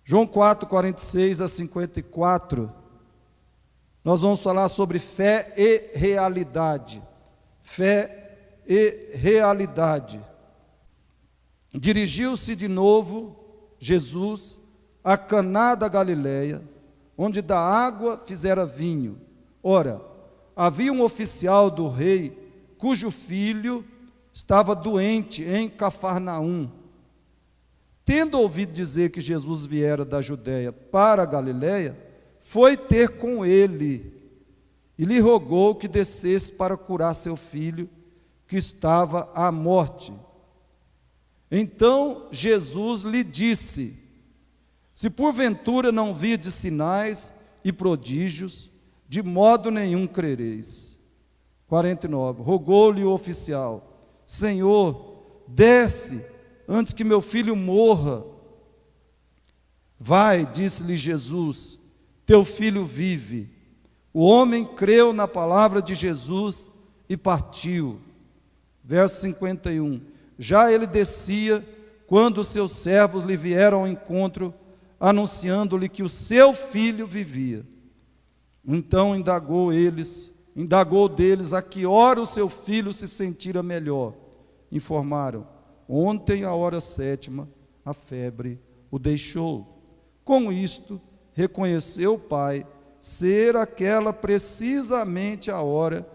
João 4, 46 a 54, nós vamos falar sobre fé e realidade. Fé e realidade. Dirigiu-se de novo Jesus a Caná da Galileia, onde da água fizera vinho. Ora, havia um oficial do rei, cujo filho estava doente em Cafarnaum. Tendo ouvido dizer que Jesus viera da Judéia para a Galileia, foi ter com ele e lhe rogou que descesse para curar seu filho, que estava à morte. Então Jesus lhe disse: se porventura não virdes sinais e prodígios, de modo nenhum crereis. 49. Rogou-lhe o oficial: Senhor, desce antes que meu filho morra. Vai, disse-lhe Jesus, teu filho vive. O homem creu na palavra de Jesus e partiu. Verso 51. Já ele descia, quando os seus servos lhe vieram ao encontro, anunciando-lhe que o seu filho vivia. Então indagou deles a que hora o seu filho se sentira melhor. Informaram: ontem, à hora 7ª, a febre o deixou. Com isto, reconheceu o pai ser aquela precisamente a hora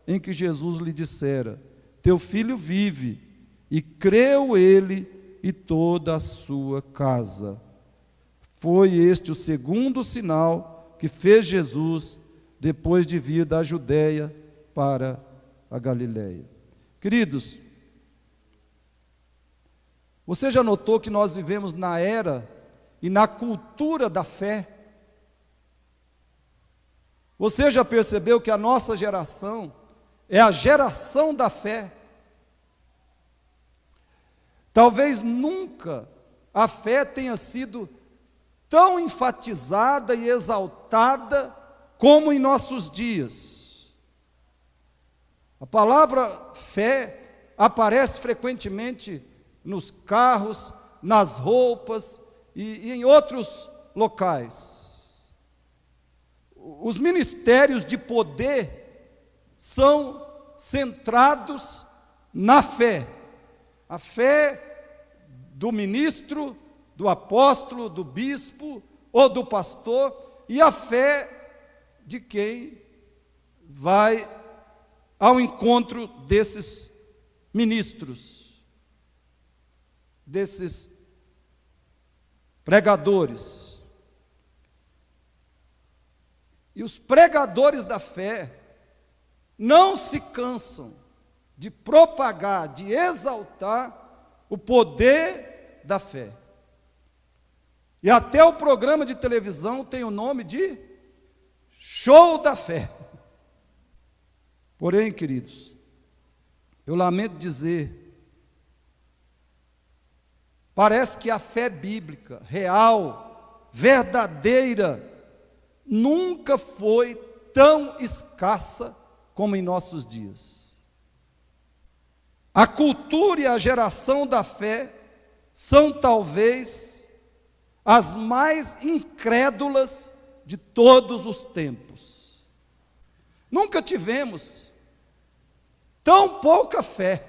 em que Jesus lhe dissera: teu filho vive. E creu ele e toda a sua casa. Foi este o segundo sinal que fez Jesus depois de vir da Judéia para a Galileia. Queridos, você já notou que nós vivemos na era e na cultura da fé? Você já percebeu que a nossa geração é a geração da fé? Talvez nunca a fé tenha sido tão enfatizada e exaltada como em nossos dias. A palavra fé aparece frequentemente nos carros, nas roupas e em outros locais. Os ministérios de poder são centrados na fé. A fé do ministro, do apóstolo, do bispo ou do pastor, e a fé de quem vai ao encontro desses ministros, desses pregadores. E os pregadores da fé não se cansam de propagar, de exaltar o poder da fé. E até o programa de televisão tem o nome de Show da Fé. Porém, queridos, eu lamento dizer, parece que a fé bíblica, real, verdadeira, nunca foi tão escassa como em nossos dias. A cultura e a geração da fé são talvez as mais incrédulas de todos os tempos. Nunca tivemos tão pouca fé,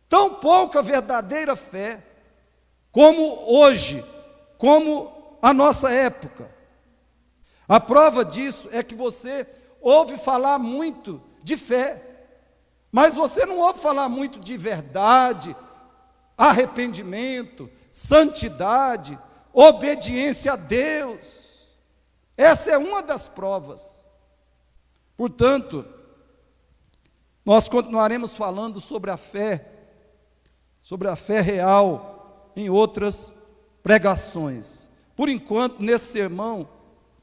tão pouca verdadeira fé, como hoje, como a nossa época. A prova disso é que você ouve falar muito de fé, mas você não ouve falar muito de verdade, arrependimento, santidade, obediência a Deus. Essa é uma das provas. Portanto, nós continuaremos falando sobre a fé real, em outras pregações. Por enquanto, nesse sermão,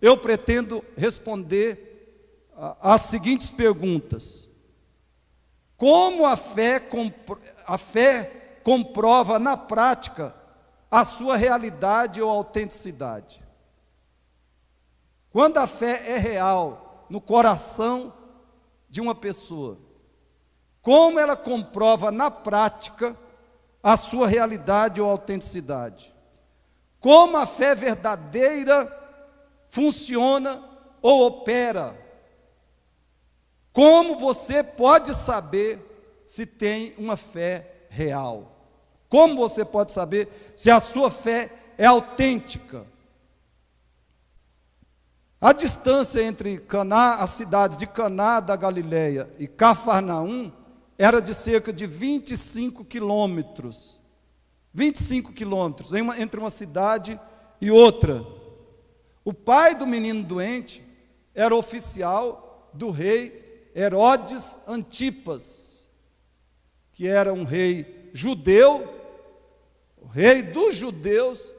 eu pretendo responder as seguintes perguntas. Como a fé comprova na prática a sua realidade ou autenticidade? Quando a fé é real no coração de uma pessoa, como ela comprova na prática a sua realidade ou autenticidade? como a fé verdadeira funciona ou opera. Como você pode saber se tem uma fé real? Como você pode saber se a sua fé é autêntica? A distância entre Caná, as cidades de Caná da Galileia e Cafarnaum era de cerca de 25 quilômetros. 25 quilômetros entre uma cidade e outra. O pai do menino doente era oficial do rei Herodes Antipas, que era um rei judeu, o rei dos judeus,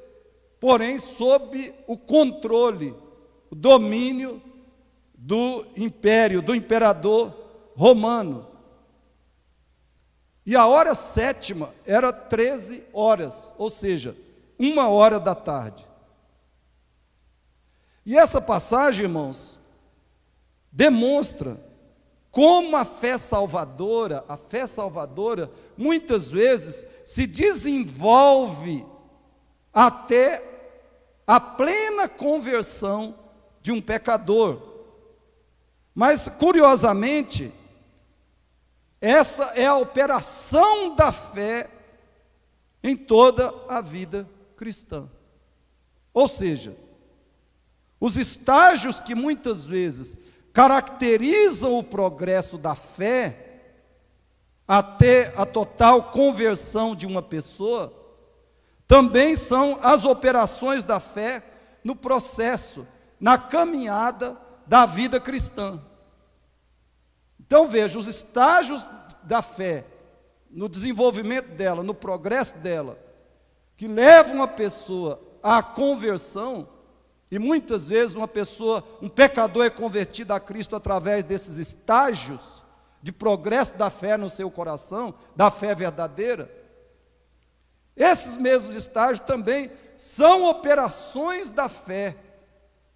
porém sob o controle, o domínio do império, do imperador romano. E a hora sétima era 13 horas, ou seja, 1h da tarde. E essa passagem, irmãos, demonstra como a fé salvadora, muitas vezes se desenvolve até a plena conversão de um pecador. Mas, curiosamente, essa é a operação da fé em toda a vida cristã. Ou seja, os estágios que muitas vezes caracterizam o progresso da fé até a total conversão de uma pessoa, também são as operações da fé no processo, na caminhada da vida cristã. Então veja, os estágios da fé, no desenvolvimento dela, no progresso dela, que levam uma pessoa à conversão, e muitas vezes um pecador é convertido a Cristo através desses estágios de progresso da fé no seu coração, da fé verdadeira. Esses mesmos estágios também são operações da fé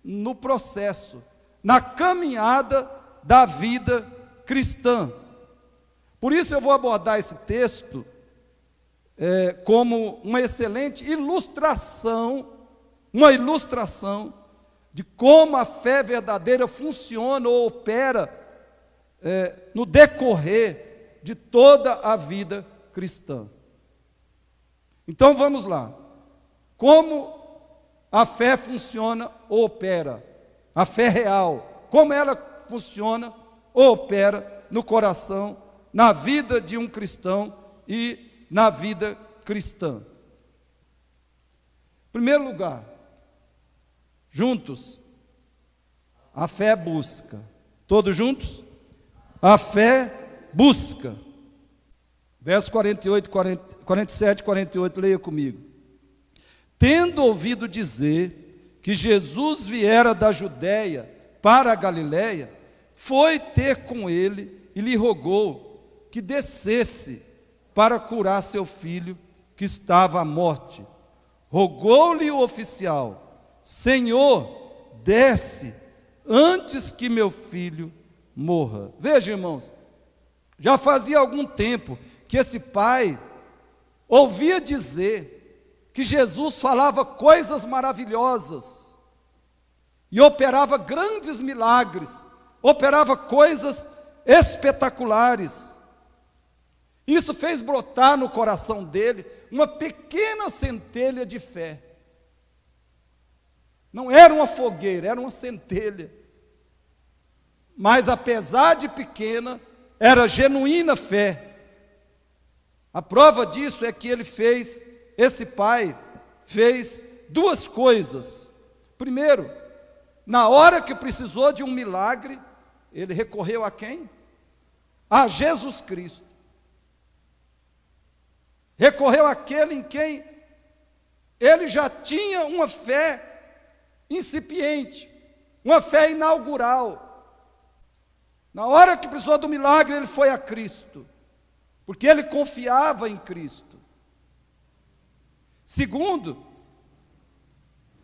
no processo, na caminhada da vida cristã. Por isso eu vou abordar esse texto como uma excelente ilustração, de como a fé verdadeira funciona ou opera no decorrer de toda a vida cristã. Então vamos lá. Como a fé funciona ou opera? A fé real. Como ela funciona ou opera no coração, na vida de um cristão e na vida cristã? Em primeiro lugar, juntos, a fé busca. Todos juntos? A fé busca. Verso 47 e 48, leia comigo. Tendo ouvido dizer que Jesus viera da Judéia para a Galiléia, foi ter com ele e lhe rogou que descesse para curar seu filho que estava à morte. Rogou-lhe o oficial: Senhor, desce antes que meu filho morra. Veja, irmãos, já fazia algum tempo que esse pai ouvia dizer que Jesus falava coisas maravilhosas e operava grandes milagres, operava coisas espetaculares. Isso fez brotar no coração dele uma pequena centelha de fé. Não era uma fogueira, era uma centelha. Mas apesar de pequena, era genuína fé. A prova disso é que esse pai fez duas coisas. Primeiro, na hora que precisou de um milagre, ele recorreu a quem? A Jesus Cristo. Recorreu àquele em quem ele já tinha uma fé incipiente, uma fé inaugural. Na hora que precisou do milagre, ele foi a Cristo, porque ele confiava em Cristo. Segundo,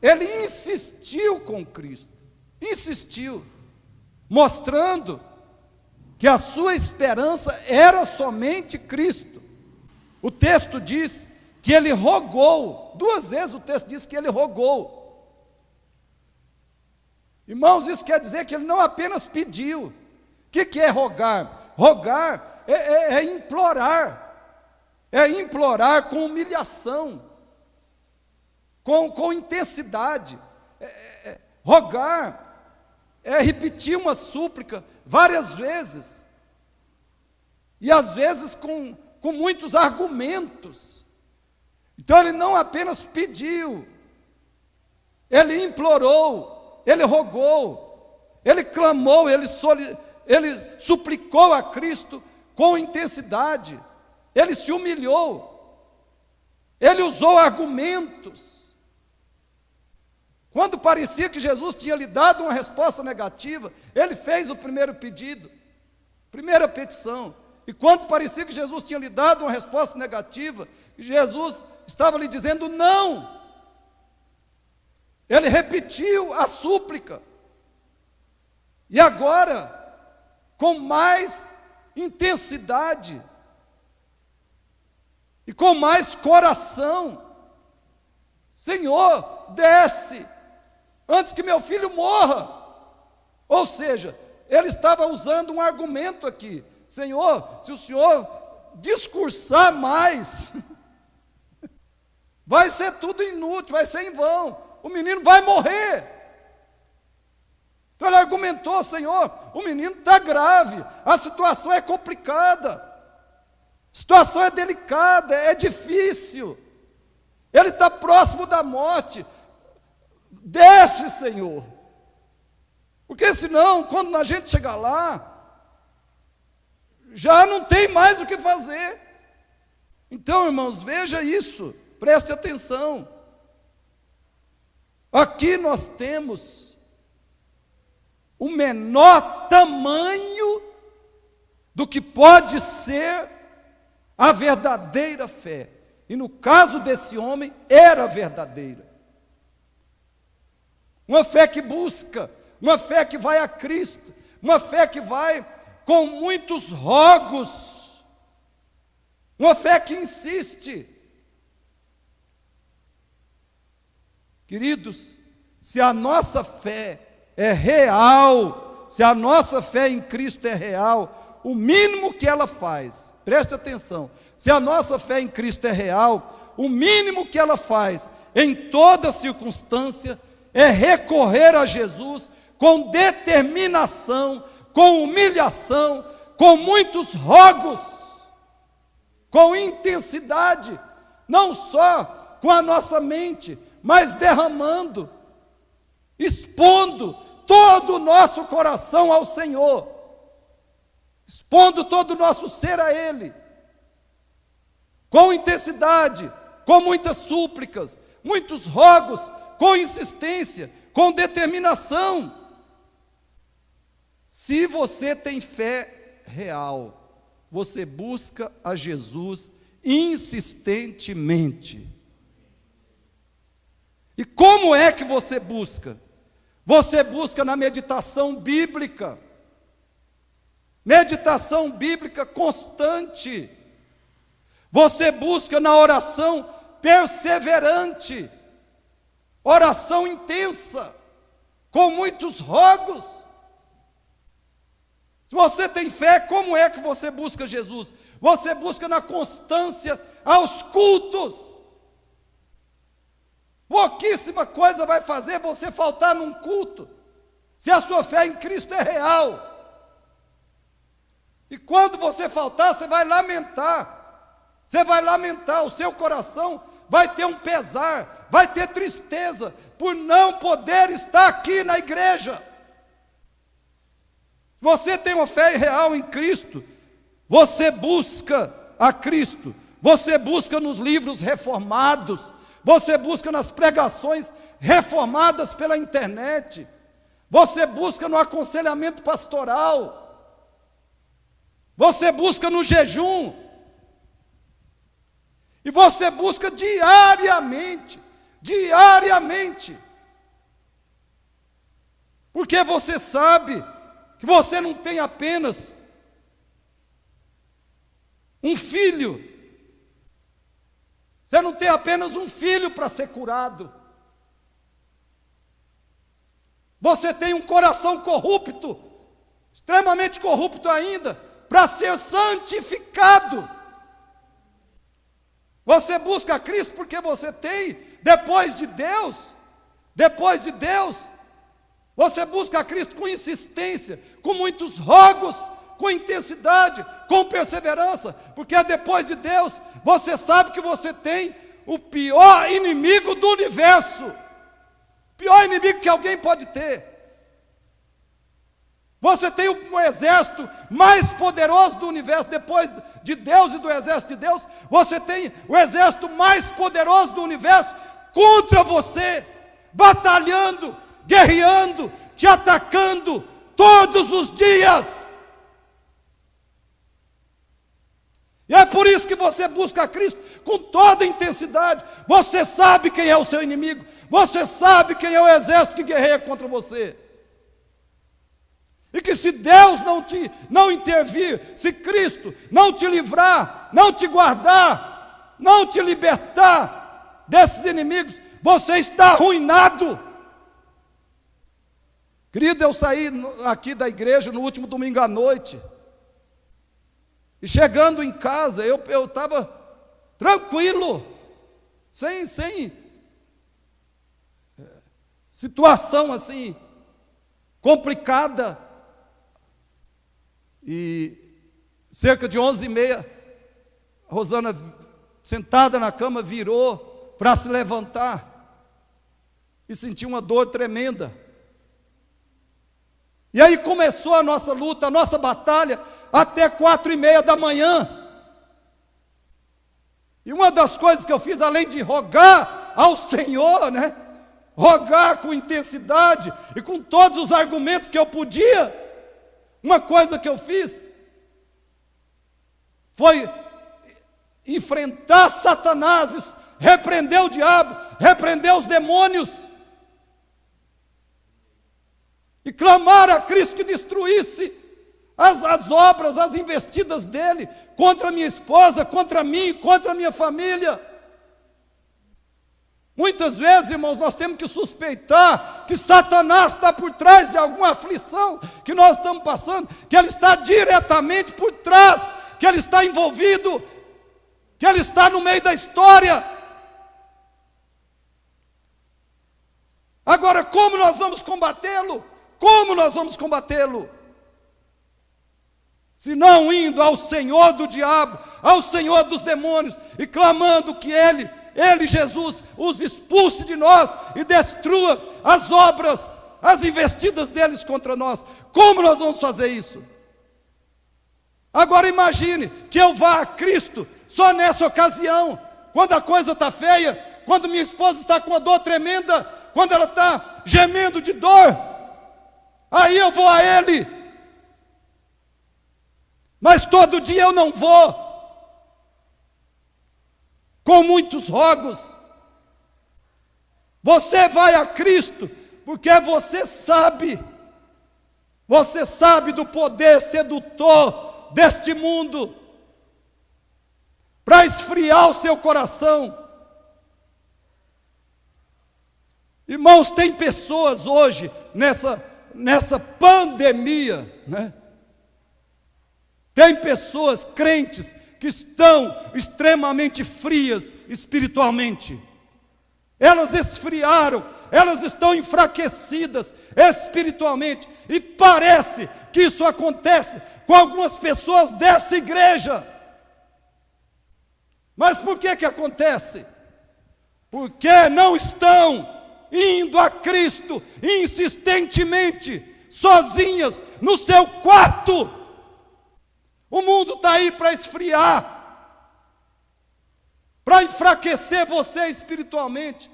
ele insistiu com Cristo, mostrando que a sua esperança era somente Cristo. O texto diz que ele rogou. 2 vezes o texto diz que ele rogou. Irmãos, isso quer dizer que ele não apenas pediu. O que é rogar? Rogar é implorar. É implorar com humilhação, com intensidade. Rogar é repetir uma súplica várias vezes, e às vezes com muitos argumentos. Então ele não apenas pediu, ele implorou, ele rogou, ele clamou, ele suplicou a Cristo com intensidade, ele se humilhou, ele usou argumentos. Quando parecia que Jesus tinha lhe dado uma resposta negativa, ele fez o primeiro pedido, primeira petição. E quando parecia que Jesus tinha lhe dado uma resposta negativa, Jesus estava lhe dizendo não. Ele repetiu a súplica. E agora, com mais intensidade e com mais coração: Senhor, desce antes que meu filho morra. Ou seja, ele estava usando um argumento aqui: Senhor, se o Senhor discursar mais, vai ser tudo inútil, vai ser em vão, o menino vai morrer. Então ele argumentou: Senhor, o menino está grave, a situação é complicada, a situação é delicada, é difícil, ele está próximo da morte. Desce, Senhor, porque senão, quando a gente chegar lá, já não tem mais o que fazer. Então, irmãos, veja isso, preste atenção. Aqui nós temos o menor tamanho do que pode ser a verdadeira fé. E no caso desse homem, era verdadeira. Uma fé que busca, uma fé que vai a Cristo, uma fé que vai com muitos rogos, uma fé que insiste. Queridos, se a nossa fé é real, se a nossa fé em Cristo é real, o mínimo que ela faz, preste atenção, se a nossa fé em Cristo é real, o mínimo que ela faz em toda circunstância é recorrer a Jesus com determinação, com humilhação, com muitos rogos, com intensidade, não só com a nossa mente, mas derramando, expondo todo o nosso coração ao Senhor, expondo todo o nosso ser a Ele, com intensidade, com muitas súplicas, muitos rogos, com insistência, com determinação. Se você tem fé real, você busca a Jesus insistentemente. E como é que você busca? Você busca na meditação bíblica. Meditação bíblica constante. Você busca na oração perseverante. Oração intensa, com muitos rogos. Se você tem fé, como é que você busca Jesus? Você busca na constância aos cultos. Pouquíssima coisa vai fazer você faltar num culto, se a sua fé em Cristo é real. E quando você faltar, você vai lamentar, o seu coração vai ter um pesar, vai ter tristeza, por não poder estar aqui na igreja. Se você tem uma fé real em Cristo, você busca a Cristo, você busca nos livros reformados, você busca nas pregações reformadas pela internet, você busca no aconselhamento pastoral, você busca no jejum, e você busca diariamente, porque você sabe que você não tem apenas um filho, Você não tem apenas um filho para ser curado. Você tem um coração corrupto, extremamente corrupto ainda, para ser santificado. Você busca Cristo porque você tem, depois de Deus, você busca Cristo com insistência, com muitos rogos, com intensidade, com perseverança, porque depois de Deus, você sabe que você tem o pior inimigo do universo, pior inimigo que alguém pode ter. Você tem o exército mais poderoso do universo, depois de Deus e do exército de Deus, você tem o exército mais poderoso do universo contra você, batalhando, guerreando, te atacando todos os dias. E é por isso que você busca Cristo com toda a intensidade. Você sabe quem é o seu inimigo, você sabe quem é o exército que guerreia contra você. E que se Deus não intervir, se Cristo não te livrar, não te guardar, não te libertar desses inimigos, você está arruinado. Querido, eu saí aqui da igreja no último domingo à noite, e chegando em casa, eu estava tranquilo, sem situação assim, complicada. E cerca de 11h30, a Rosana, sentada na cama, virou para se levantar e sentiu uma dor tremenda. E aí começou a nossa luta, a nossa batalha, até 4h30 da manhã. E uma das coisas que eu fiz, além de rogar ao Senhor, rogar com intensidade e com todos os argumentos que eu podia, uma coisa que eu fiz foi enfrentar Satanás, repreender o diabo, repreender os demônios, e clamar a Cristo que destruísse as obras, as investidas dele contra a minha esposa, contra mim, contra a minha família. Muitas vezes, irmãos, nós temos que suspeitar que Satanás está por trás de alguma aflição que nós estamos passando, que ele está diretamente por trás, que ele está envolvido, que ele está no meio da história. Agora, como nós vamos combatê-lo? Como nós vamos combatê-lo? Se não indo ao Senhor do diabo, ao Senhor dos demônios, e clamando que Ele, Jesus, os expulse de nós e destrua as obras, as investidas deles contra nós. Como nós vamos fazer isso? Agora imagine que eu vá a Cristo só nessa ocasião, quando a coisa está feia, quando minha esposa está com uma dor tremenda, quando ela está gemendo de dor, aí eu vou a Ele. Mas todo dia eu não vou, com muitos rogos. Você vai a Cristo, porque você sabe do poder sedutor deste mundo, para esfriar o seu coração. Irmãos, tem pessoas hoje, nessa pandemia, tem pessoas crentes que estão extremamente frias espiritualmente. Elas esfriaram, elas estão enfraquecidas espiritualmente. E parece que isso acontece com algumas pessoas dessa igreja. Mas por que acontece? Porque não estão indo a Cristo insistentemente, sozinhas, no seu quarto. O mundo está aí para esfriar, para enfraquecer você espiritualmente.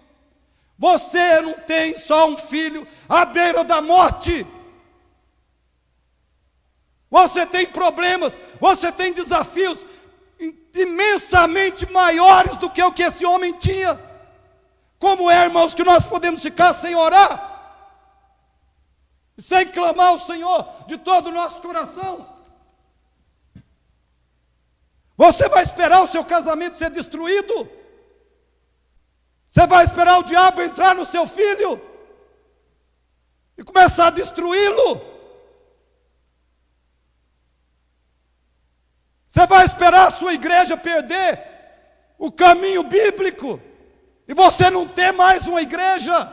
Você não tem só um filho à beira da morte. Você tem problemas, você tem desafios imensamente maiores do que o que esse homem tinha. Como é, irmãos, que nós podemos ficar sem orar? Sem clamar ao Senhor de todo o nosso coração? Você vai esperar o seu casamento ser destruído? Você vai esperar o diabo entrar no seu filho e começar a destruí-lo? Você vai esperar a sua igreja perder o caminho bíblico e você não ter mais uma igreja?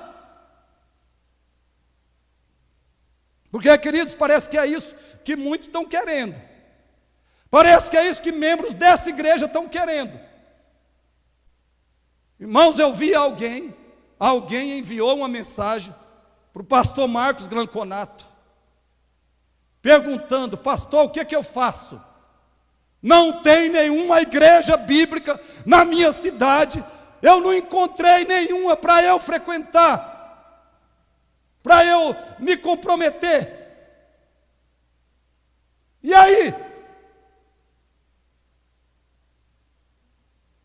Porque, queridos, parece que é isso que muitos estão querendo. Parece que é isso que membros dessa igreja estão querendo. Irmãos, eu vi alguém enviou uma mensagem para o pastor Marcos Glanconato, perguntando: pastor, o que é que eu faço? Não tem nenhuma igreja bíblica na minha cidade, eu não encontrei nenhuma para eu frequentar, para eu me comprometer. E aí?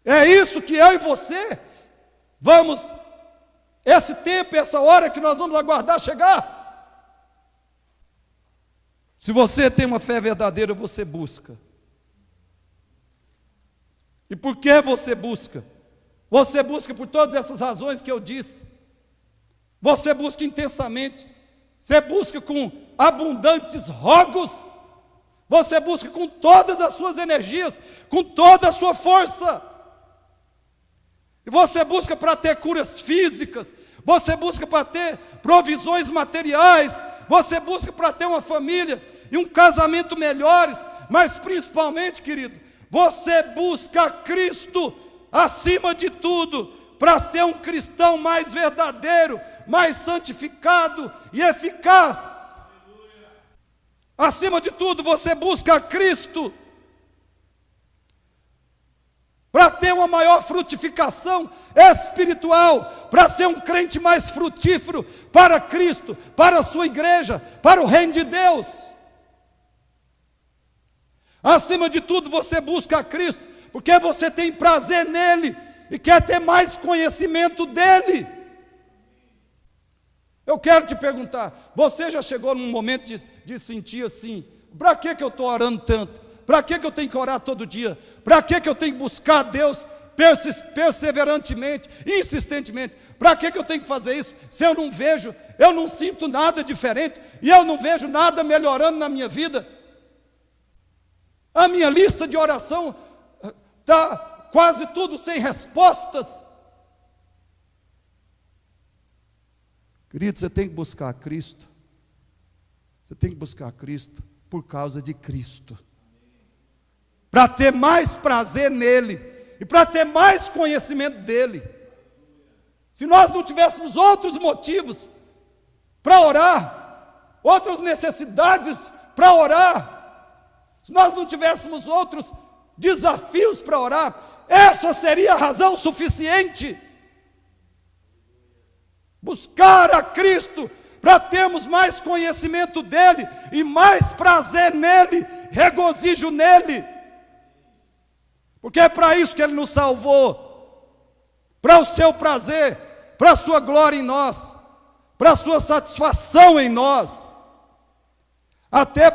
É isso que eu e você vamos, esse tempo, essa hora que nós vamos aguardar chegar? Se você tem uma fé verdadeira, você busca. E por que você busca? Você busca por todas essas razões que eu disse. Você busca intensamente. Você busca com abundantes rogos. Você busca com todas as suas energias, com toda a sua força. E você busca para ter curas físicas. Você busca para ter provisões materiais. Você busca para ter uma família e um casamento melhores. Mas principalmente, querido, você busca Cristo acima de tudo, para ser um cristão mais verdadeiro, mais santificado e eficaz. Acima de tudo, você busca Cristo para ter uma maior frutificação espiritual, para ser um crente mais frutífero para Cristo, para a sua igreja, para o reino de Deus. Acima de tudo, você busca Cristo, porque você tem prazer nele e quer ter mais conhecimento dele. Eu quero te perguntar, você já chegou num momento de sentir assim: para que eu estou orando tanto? Para que eu tenho que orar todo dia? Para que eu tenho que buscar Deus perseverantemente, insistentemente? Para que eu tenho que fazer isso? Se eu não vejo, eu não sinto nada diferente, e eu não vejo nada melhorando na minha vida. A minha lista de oração está quase tudo sem respostas. Querido, você tem que buscar Cristo. Você tem que buscar Cristo por causa de Cristo. Para ter mais prazer nele e para ter mais conhecimento dele. Se nós não tivéssemos outros motivos para orar, outras necessidades para orar, se nós não tivéssemos outros desafios para orar, essa seria a razão suficiente. Buscar a Cristo para termos mais conhecimento dele e mais prazer nele, regozijo nele. Porque é para isso que ele nos salvou, para o seu prazer, para a sua glória em nós, para a sua satisfação em nós. Até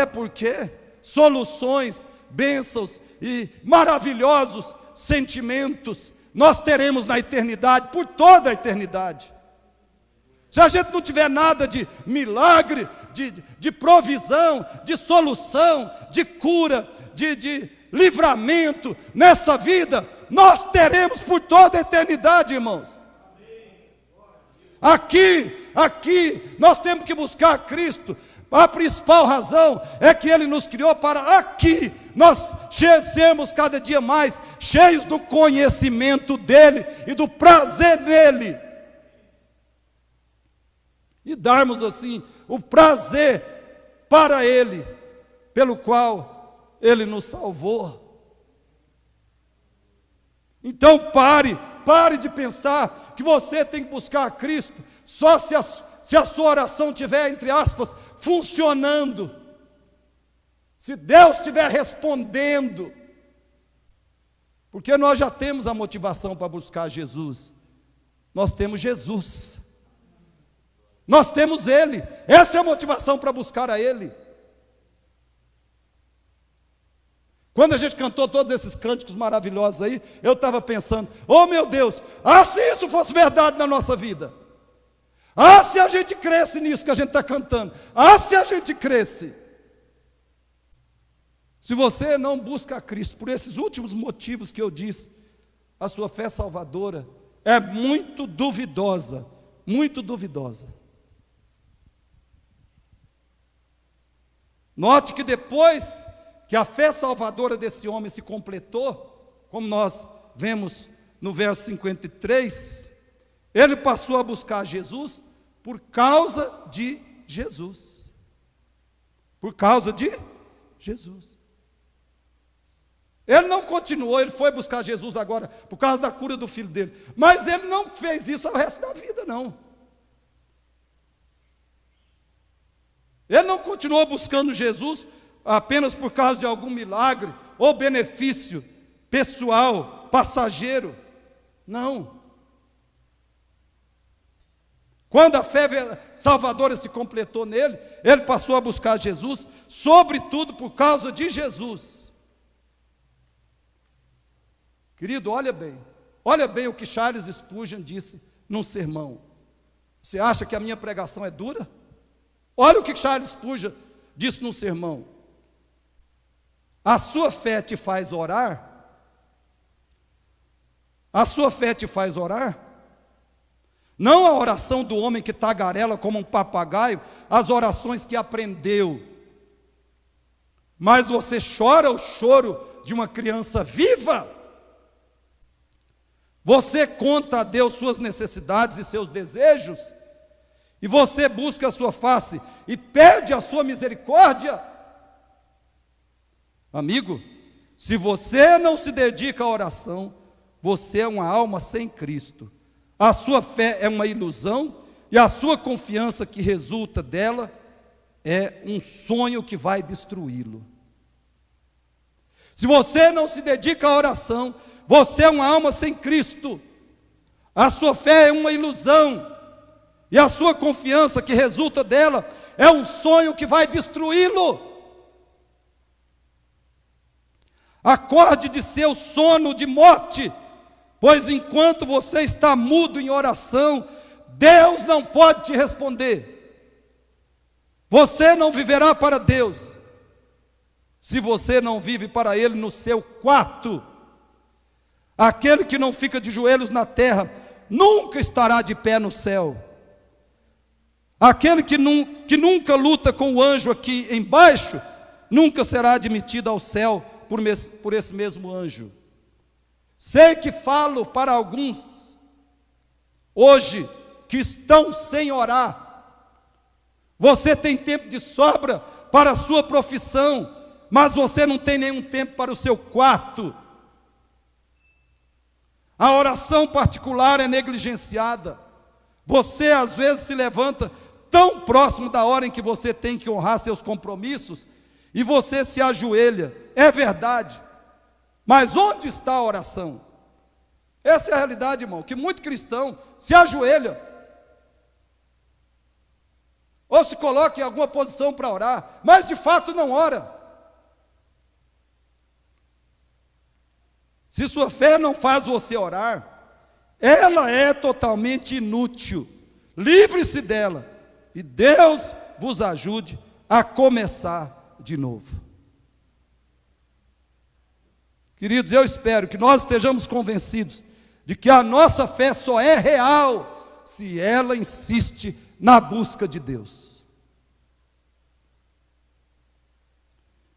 porque soluções, bênçãos e maravilhosos sentimentos nós teremos na eternidade, por toda a eternidade. Se a gente não tiver nada de milagre, de provisão, de solução, de cura, de livramento nessa vida, nós teremos por toda a eternidade, irmãos. Aqui nós temos que buscar Cristo. A principal razão é que Ele nos criou para aqui nós sermos cada dia mais cheios do conhecimento dEle e do prazer nele. E darmos assim o prazer para Ele, pelo qual Ele nos salvou. Então pare de pensar que você tem que buscar a Cristo só se a sua oração estiver, entre aspas, funcionando. Se Deus estiver respondendo. Porque nós já temos a motivação para buscar Jesus. Nós temos Jesus. Nós temos Ele. Essa é a motivação para buscar a Ele. Quando a gente cantou todos esses cânticos maravilhosos aí, eu estava pensando, oh meu Deus, se isso fosse verdade na nossa vida, se a gente cresce nisso que a gente está cantando, se a gente cresce. Se você não busca a Cristo, por esses últimos motivos que eu disse, a sua fé salvadora é muito duvidosa, muito duvidosa. Note que depois que a fé salvadora desse homem se completou, como nós vemos no verso 53, ele passou a buscar Jesus por causa de Jesus. Por causa de Jesus. Ele não continuou, ele foi buscar Jesus agora por causa da cura do filho dele. Mas ele não fez isso ao resto da vida, não. Ele não continuou buscando Jesus apenas por causa de algum milagre ou benefício pessoal, passageiro. Não. Quando a fé salvadora se completou nele, ele passou a buscar Jesus, sobretudo por causa de Jesus. Querido, olha bem o que Charles Spurgeon disse num sermão. Você acha que a minha pregação é dura? Olha o que Charles Spurgeon disse num sermão. A sua fé te faz orar? A sua fé te faz orar? Não a oração do homem que tagarela como um papagaio, as orações que aprendeu. Mas você chora o choro de uma criança viva? Você conta a Deus suas necessidades e seus desejos? E você busca a sua face e pede a sua misericórdia? Amigo, se você não se dedica à oração, você é uma alma sem Cristo. A sua fé é uma ilusão e a sua confiança que resulta dela é um sonho que vai destruí-lo. Se você não se dedica à oração, você é uma alma sem Cristo. A sua fé é uma ilusão e a sua confiança que resulta dela é um sonho que vai destruí-lo. Acorde de seu sono de morte, pois enquanto você está mudo em oração, Deus não pode te responder. Você não viverá para Deus se você não vive para Ele no seu quarto. Aquele que não fica de joelhos na terra nunca estará de pé no céu. Aquele que nunca luta com o anjo aqui embaixo nunca será admitido ao céu por esse mesmo anjo. Sei que falo para alguns hoje que estão sem orar. Você tem tempo de sobra para a sua profissão, mas você não tem nenhum tempo para o seu quarto. A oração particular é negligenciada. Você às vezes se levanta tão próximo da hora em que você tem que honrar seus compromissos e você se ajoelha. É verdade. Mas onde está a oração? Essa é a realidade, irmão, que muito cristão se ajoelha ou se coloca em alguma posição para orar, mas de fato não ora. Se sua fé não faz você orar, ela é totalmente inútil. Livre-se dela e Deus vos ajude a começar de novo. Queridos, eu espero que nós estejamos convencidos de que a nossa fé só é real se ela insiste na busca de Deus.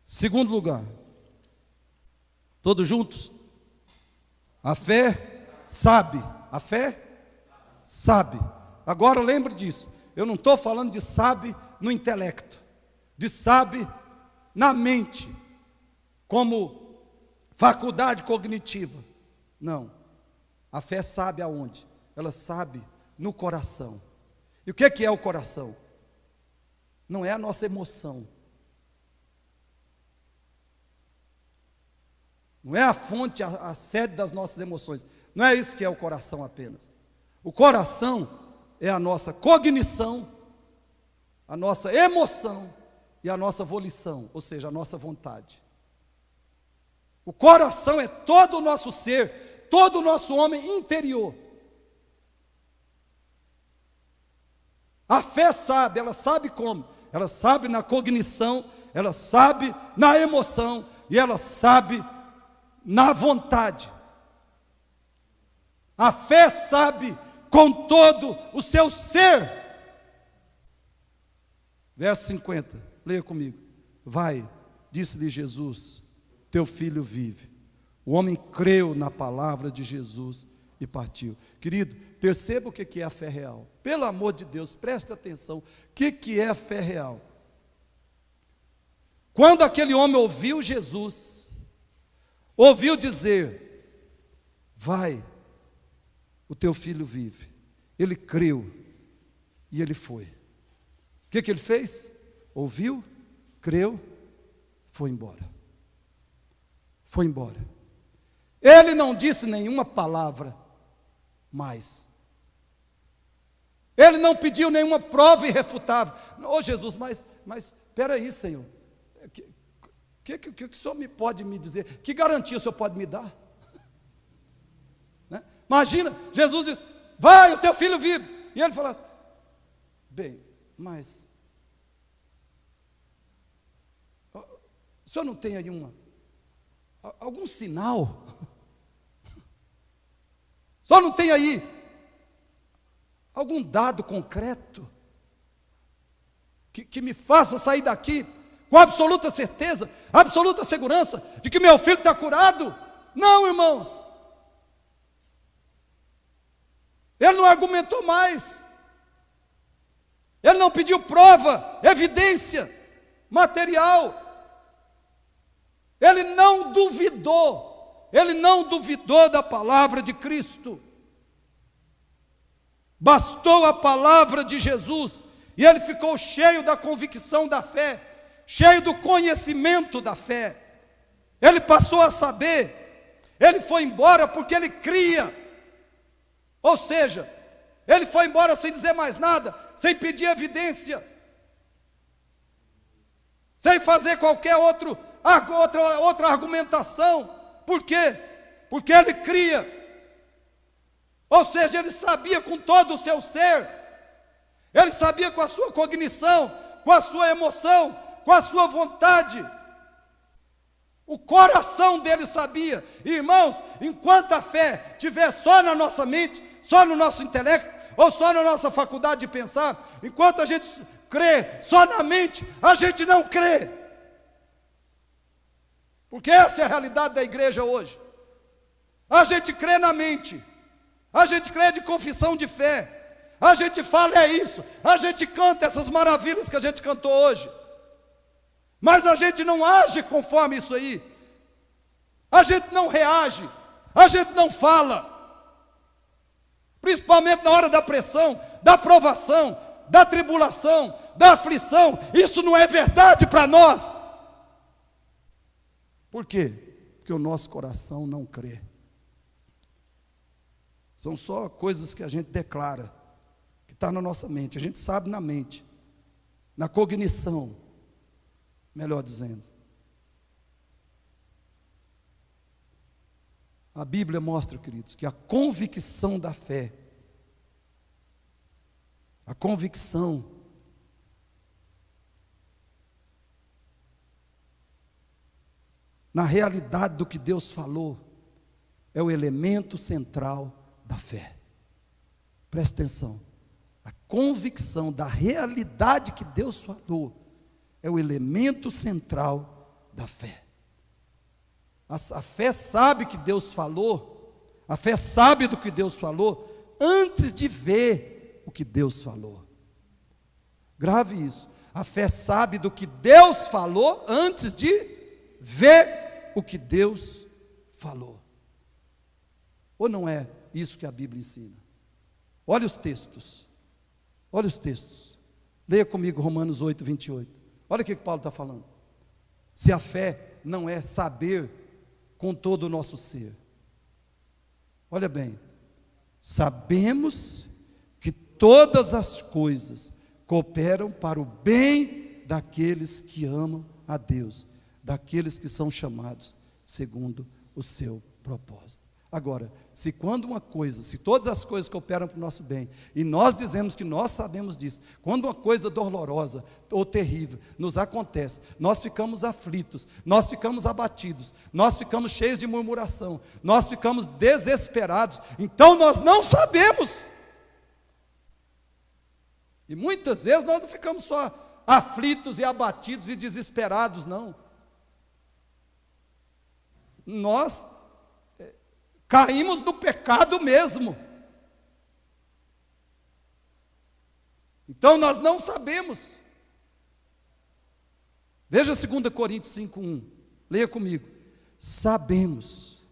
Segundo lugar, todos juntos? A fé sabe. A fé sabe. Agora lembre disso. Eu não estou falando de sabe no intelecto, de sabe na mente, como faculdade cognitiva. Não. A fé sabe aonde? Ela sabe no coração. E o que é o coração? Não é a nossa emoção. Não é a fonte, a sede das nossas emoções. Não é isso que é o coração apenas. O coração é a nossa cognição, a nossa emoção e a nossa volição, ou seja, a nossa vontade. O coração é todo o nosso ser, todo o nosso homem interior. A fé sabe, ela sabe como? Ela sabe na cognição, ela sabe na emoção e ela sabe na vontade. A fé sabe com todo o seu ser. Verso 50, leia comigo. Vai, disse-lhe Jesus, teu filho vive. O homem creu na palavra de Jesus e partiu. Querido, perceba o que é a fé real. Pelo amor de Deus, preste atenção. O que é a fé real? Quando aquele homem ouviu Jesus, ouviu dizer, vai, o teu filho vive. Ele creu e ele foi. O que ele fez? Ouviu, creu, foi embora. Foi embora. Ele não disse nenhuma palavra mais. Ele não pediu nenhuma prova irrefutável. Ô Jesus, mas espera aí, Senhor. O que o Senhor pode me dizer? Que garantia o Senhor pode me dar? Né? Imagina, Jesus diz, vai, o teu filho vive. E ele fala assim, bem, mas o senhor não tem aí algum sinal? O senhor não tem aí algum dado concreto que me faça sair daqui com absoluta certeza, absoluta segurança de que meu filho está curado? Não, irmãos. Ele não argumentou mais. Ele não pediu prova, evidência, material. Ele não duvidou. Ele não duvidou da palavra de Cristo. Bastou a palavra de Jesus e ele ficou cheio da convicção da fé, cheio do conhecimento da fé. Ele passou a saber. Ele foi embora porque ele cria. Ou seja, ele foi embora sem dizer mais nada, sem pedir evidência, sem fazer qualquer outra argumentação. Por quê? Porque ele cria. Ou seja, ele sabia com todo o seu ser, ele sabia com a sua cognição, com a sua emoção, com a sua vontade. O coração dele sabia. Irmãos, enquanto a fé estiver só na nossa mente, só no nosso intelecto, ou só na nossa faculdade de pensar, enquanto a gente crê só na mente, a gente não crê. Porque essa é a realidade da igreja hoje. A gente crê na mente, a gente crê de confissão de fé, a gente fala é isso, a gente canta essas maravilhas que a gente cantou hoje, mas a gente não age conforme isso aí, a gente não reage, a gente não fala, principalmente na hora da pressão, da provação, da tribulação, da aflição. Isso não é verdade para nós. Por quê? Porque o nosso coração não crê. São só coisas que a gente declara, que está na nossa mente, a gente sabe na mente, na cognição, melhor dizendo. A Bíblia mostra, queridos, que a convicção da fé, a convicção na realidade do que Deus falou, é o elemento central da fé. Preste atenção. A convicção da realidade que Deus falou é o elemento central da fé. A fé sabe que Deus falou, a fé sabe do que Deus falou antes de ver o que Deus falou. Grave isso. A fé sabe do que Deus falou antes de ver o que Deus falou. Ou não é isso que a Bíblia ensina? Olha os textos. Olha os textos. Leia comigo Romanos 8, 28. Olha o que Paulo está falando. Se a fé não é saber com todo o nosso ser. Olha bem. Sabemos que todas as coisas cooperam para o bem daqueles que amam a Deus, daqueles que são chamados segundo o seu propósito. Agora, se todas as coisas cooperam para o nosso bem, e nós dizemos que nós sabemos disso, quando uma coisa dolorosa ou terrível nos acontece, nós ficamos aflitos, nós ficamos abatidos, nós ficamos cheios de murmuração, nós ficamos desesperados, então nós não sabemos. E muitas vezes nós não ficamos só aflitos e abatidos e desesperados, não. Nós caímos no pecado mesmo. Então nós não sabemos. Veja 2 Coríntios 5:1. Leia comigo. Sabemos.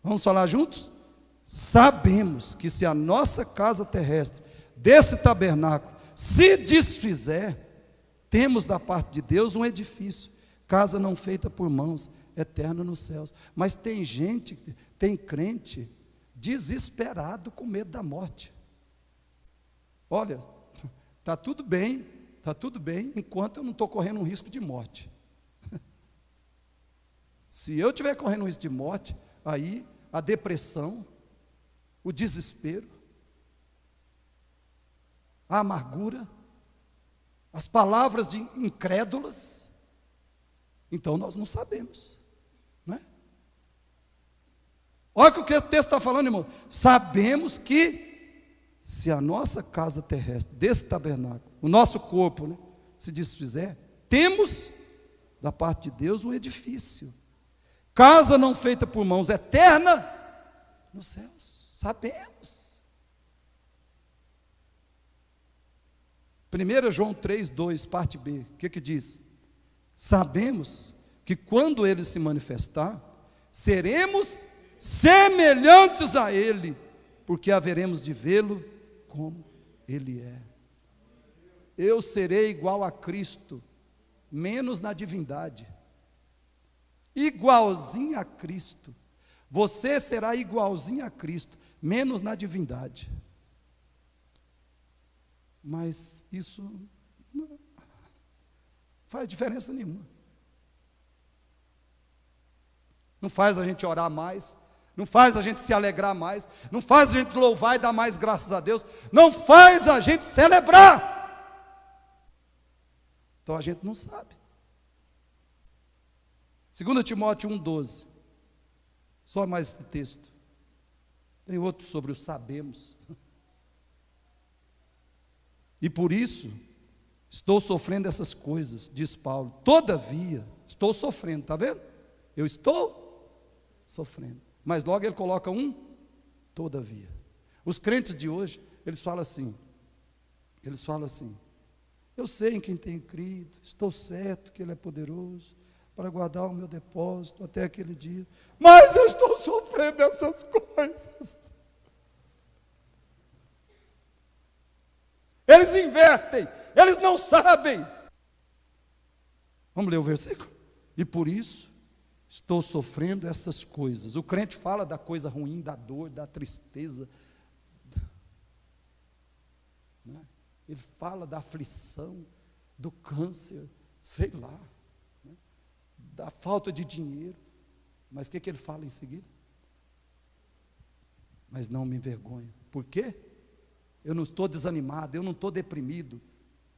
Vamos falar juntos? Sabemos que se a nossa casa terrestre, desse tabernáculo, se desfizer, temos da parte de Deus um edifício, casa não feita por mãos, eterna nos céus. Mas tem gente, tem crente desesperado com medo da morte. Olha, está tudo bem, enquanto eu não estou correndo um risco de morte. Se eu estiver correndo um risco de morte, aí a depressão, o desespero, a amargura, as palavras de incrédulas, então nós não sabemos. Olha o que o texto está falando, irmão. Sabemos que se a nossa casa terrestre, desse tabernáculo, o nosso corpo, se desfizer, temos da parte de Deus um edifício, casa não feita por mãos, eterna nos céus. Sabemos. 1 João 3:2, parte B, o que diz? Sabemos que quando Ele se manifestar, seremos semelhantes a Ele, porque haveremos de vê-lo como Ele é. Eu serei igual a Cristo, menos na divindade, igualzinho a Cristo. Você será igualzinho a Cristo, menos na divindade. Mas isso não faz diferença nenhuma. Não faz a gente orar mais, não faz a gente se alegrar mais, não faz a gente louvar e dar mais graças a Deus, não faz a gente celebrar. Então a gente não sabe. 2 Timóteo 1:12, só mais esse texto. Tem outro sobre o sabemos. E por isso estou sofrendo essas coisas, diz Paulo. Todavia, estou sofrendo, está vendo? Eu estou sofrendo. Mas logo ele coloca todavia. Os crentes de hoje, eles falam assim, eu sei em quem tenho crido, estou certo que Ele é poderoso para guardar o meu depósito até aquele dia, mas eu estou sofrendo essas coisas. Eles invertem, eles não sabem. Vamos ler o versículo? E por isso estou sofrendo essas coisas. O crente fala da coisa ruim, da dor, da tristeza, né? Ele fala da aflição, do câncer, sei lá, né? Da falta de dinheiro. Mas o que ele fala em seguida? Mas não me envergonho. Por quê? Eu não estou desanimado, eu não estou deprimido,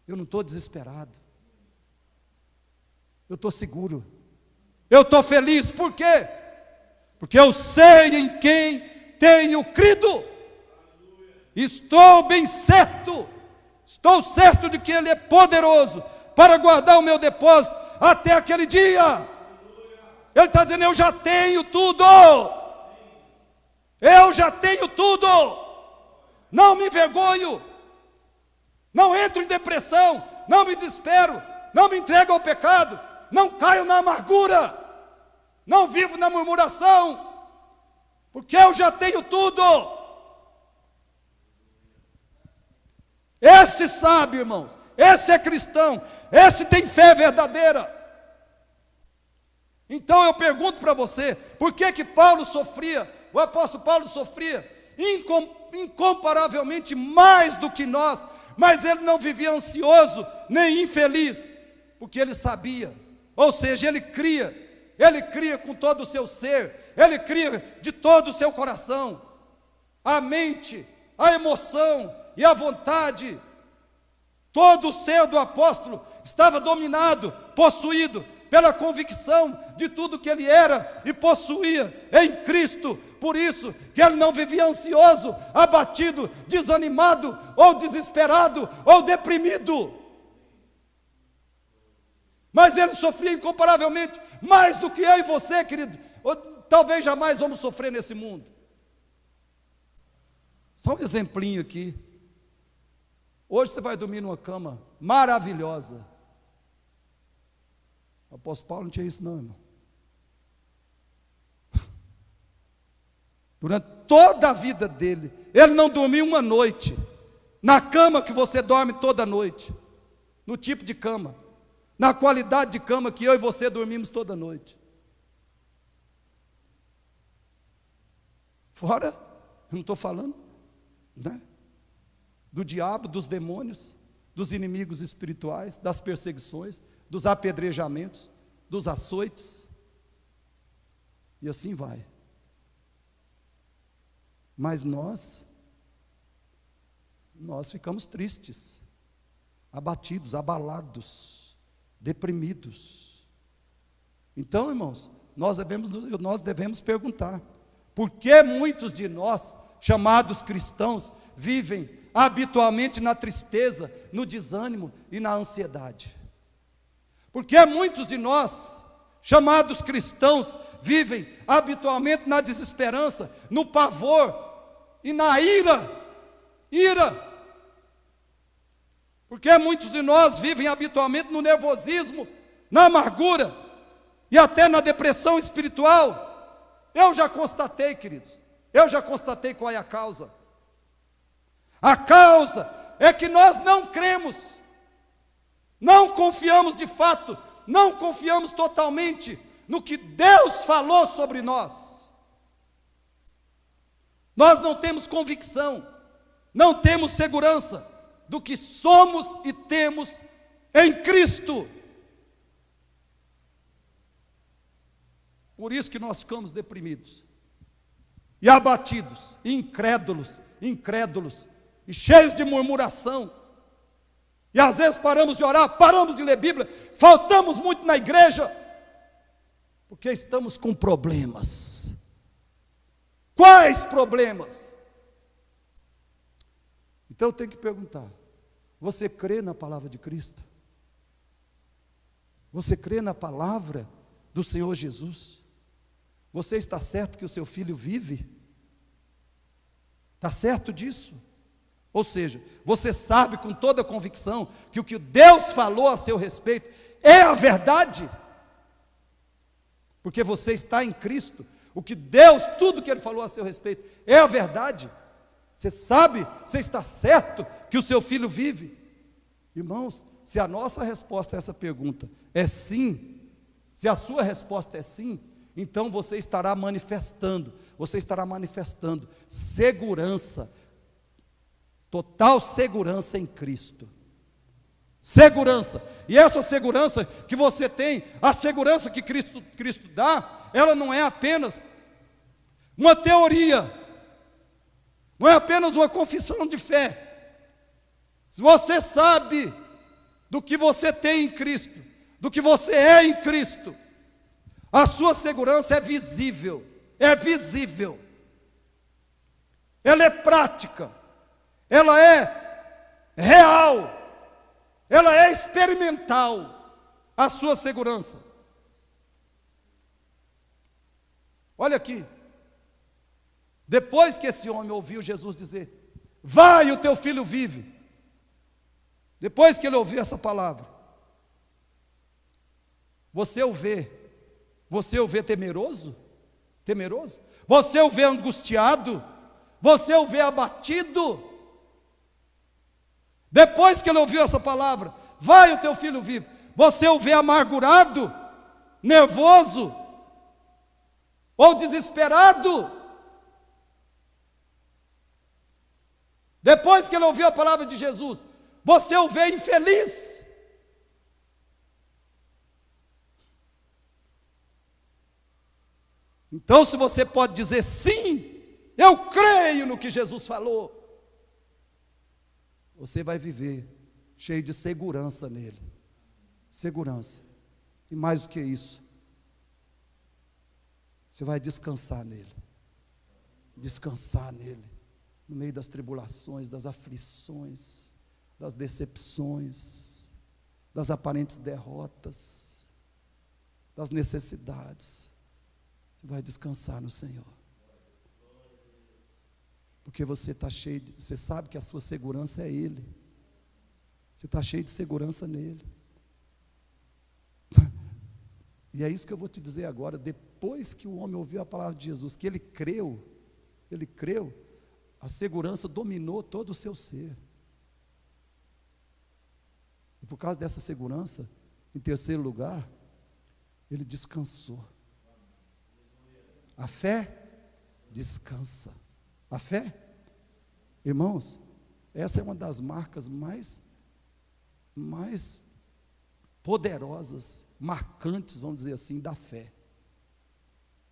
eu não estou desesperado. Eu estou seguro. Eu estou feliz, por quê? Porque eu sei em quem tenho crido. Estou bem certo. Estou certo de que Ele é poderoso para guardar o meu depósito até aquele dia. Ele está dizendo, eu já tenho tudo. Eu já tenho tudo. Não me envergonho. Não entro em depressão. Não me desespero. Não me entrego ao pecado. Não caio na amargura. Não vivo na murmuração. Porque eu já tenho tudo. Esse sabe, irmão. Esse é cristão. Esse tem fé verdadeira. Então eu pergunto para você, por que Paulo sofria, o apóstolo Paulo sofria incomparavelmente mais do que nós, mas ele não vivia ansioso nem infeliz, porque ele sabia, ou seja, ele cria, ele cria com todo o seu ser, ele cria de todo o seu coração. A mente, a emoção e a vontade, todo o ser do apóstolo estava dominado, possuído pela convicção de tudo que ele era e possuía em Cristo. Por isso que ele não vivia ansioso, abatido, desanimado, ou desesperado, ou deprimido. Mas ele sofria incomparavelmente mais do que eu e você, querido. Talvez jamais vamos sofrer nesse mundo. Só um exemplinho aqui. Hoje você vai dormir numa cama maravilhosa. O apóstolo Paulo não tinha isso não, irmão. Durante toda a vida dele, ele não dormiu uma noite na cama que você dorme toda noite, no tipo de cama, na qualidade de cama que eu e você dormimos toda noite. Fora, eu não estou falando, né, do diabo, dos demônios, dos inimigos espirituais, das perseguições, dos apedrejamentos, dos açoites, e assim vai. Mas nós ficamos tristes, abatidos, abalados, deprimidos. Então, irmãos, nós devemos perguntar, por que muitos de nós, chamados cristãos, vivem habitualmente na tristeza, no desânimo e na ansiedade? Porque muitos de nós, chamados cristãos, vivem habitualmente na desesperança, no pavor e na ira. Porque muitos de nós vivem habitualmente no nervosismo, na amargura e até na depressão espiritual. Eu já constatei, queridos, qual é a causa. A causa é que nós não cremos, não confiamos de fato, não confiamos totalmente no que Deus falou sobre nós. Nós não temos convicção, não temos segurança do que somos e temos em Cristo. Por isso que nós ficamos deprimidos, e abatidos, e incrédulos, e cheios de murmuração. E às vezes paramos de orar, paramos de ler Bíblia, faltamos muito na igreja, porque estamos com problemas. Quais problemas? Então eu tenho que perguntar, você crê na palavra de Cristo? Você crê na palavra do Senhor Jesus? Você está certo que o seu filho vive? Está certo disso? Ou seja, você sabe com toda convicção que o que Deus falou a seu respeito é a verdade? Porque você está em Cristo, o que Deus, tudo que Ele falou a seu respeito é a verdade? Você sabe, você está certo que o seu filho vive? Irmãos, se a nossa resposta a essa pergunta é sim, se a sua resposta é sim, então você estará manifestando segurança, total segurança em Cristo. Segurança. E essa segurança que você tem, a segurança que Cristo dá, ela não é apenas uma teoria, não é apenas uma confissão de fé. Se você sabe do que você tem em Cristo, do que você é em Cristo, a sua segurança é visível, ela é prática, ela é real, ela é experimental, a sua segurança. Olha aqui, depois que esse homem ouviu Jesus dizer, vai, o teu filho vive, depois que ele ouviu essa palavra, você o vê temeroso? Você o vê angustiado? Você o vê abatido? Depois que ele ouviu essa palavra, vai, o teu filho vive, você o vê amargurado, nervoso ou desesperado? Depois que ele ouviu a palavra de Jesus, você o vê infeliz? Então, se você pode dizer sim, eu creio no que Jesus falou, você vai viver cheio de segurança nele. Segurança. E mais do que isso, você vai descansar nele. Descansar nele. No meio das tribulações, das aflições, das decepções, das aparentes derrotas, das necessidades. Você vai descansar no Senhor. Porque você está cheio, você sabe que a sua segurança é Ele. Você está cheio de segurança nele. E é isso que eu vou te dizer agora. Depois que o homem ouviu a palavra de Jesus, que ele creu, a segurança dominou todo o seu ser. E por causa dessa segurança, em terceiro lugar, ele descansou. A fé descansa. A fé, irmãos, essa é uma das marcas mais poderosas, marcantes, vamos dizer assim, da fé.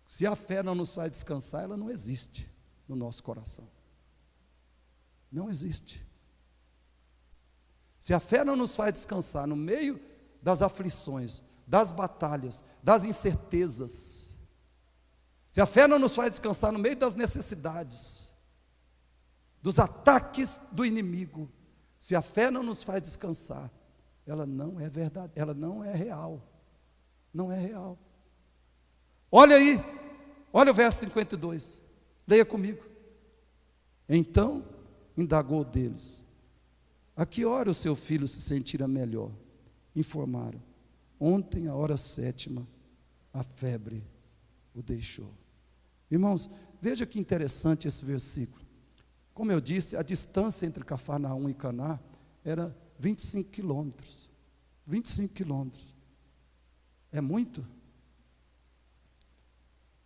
Se a fé não nos faz descansar, ela não existe no nosso coração. Não existe. Se a fé não nos faz descansar no meio das aflições, das batalhas, das incertezas, se a fé não nos faz descansar no meio das necessidades, dos ataques do inimigo, se a fé não nos faz descansar, ela não é verdade, ela não é real. Não é real. Olha aí, olha o verso 52. Leia comigo. Então, indagou deles: a que hora o seu filho se sentirá melhor? Informaram: ontem, à hora 7ª, a febre o deixou. Irmãos, veja que interessante esse versículo. Como eu disse, a distância entre Cafarnaum e Caná era 25 quilômetros. 25 quilômetros. É muito?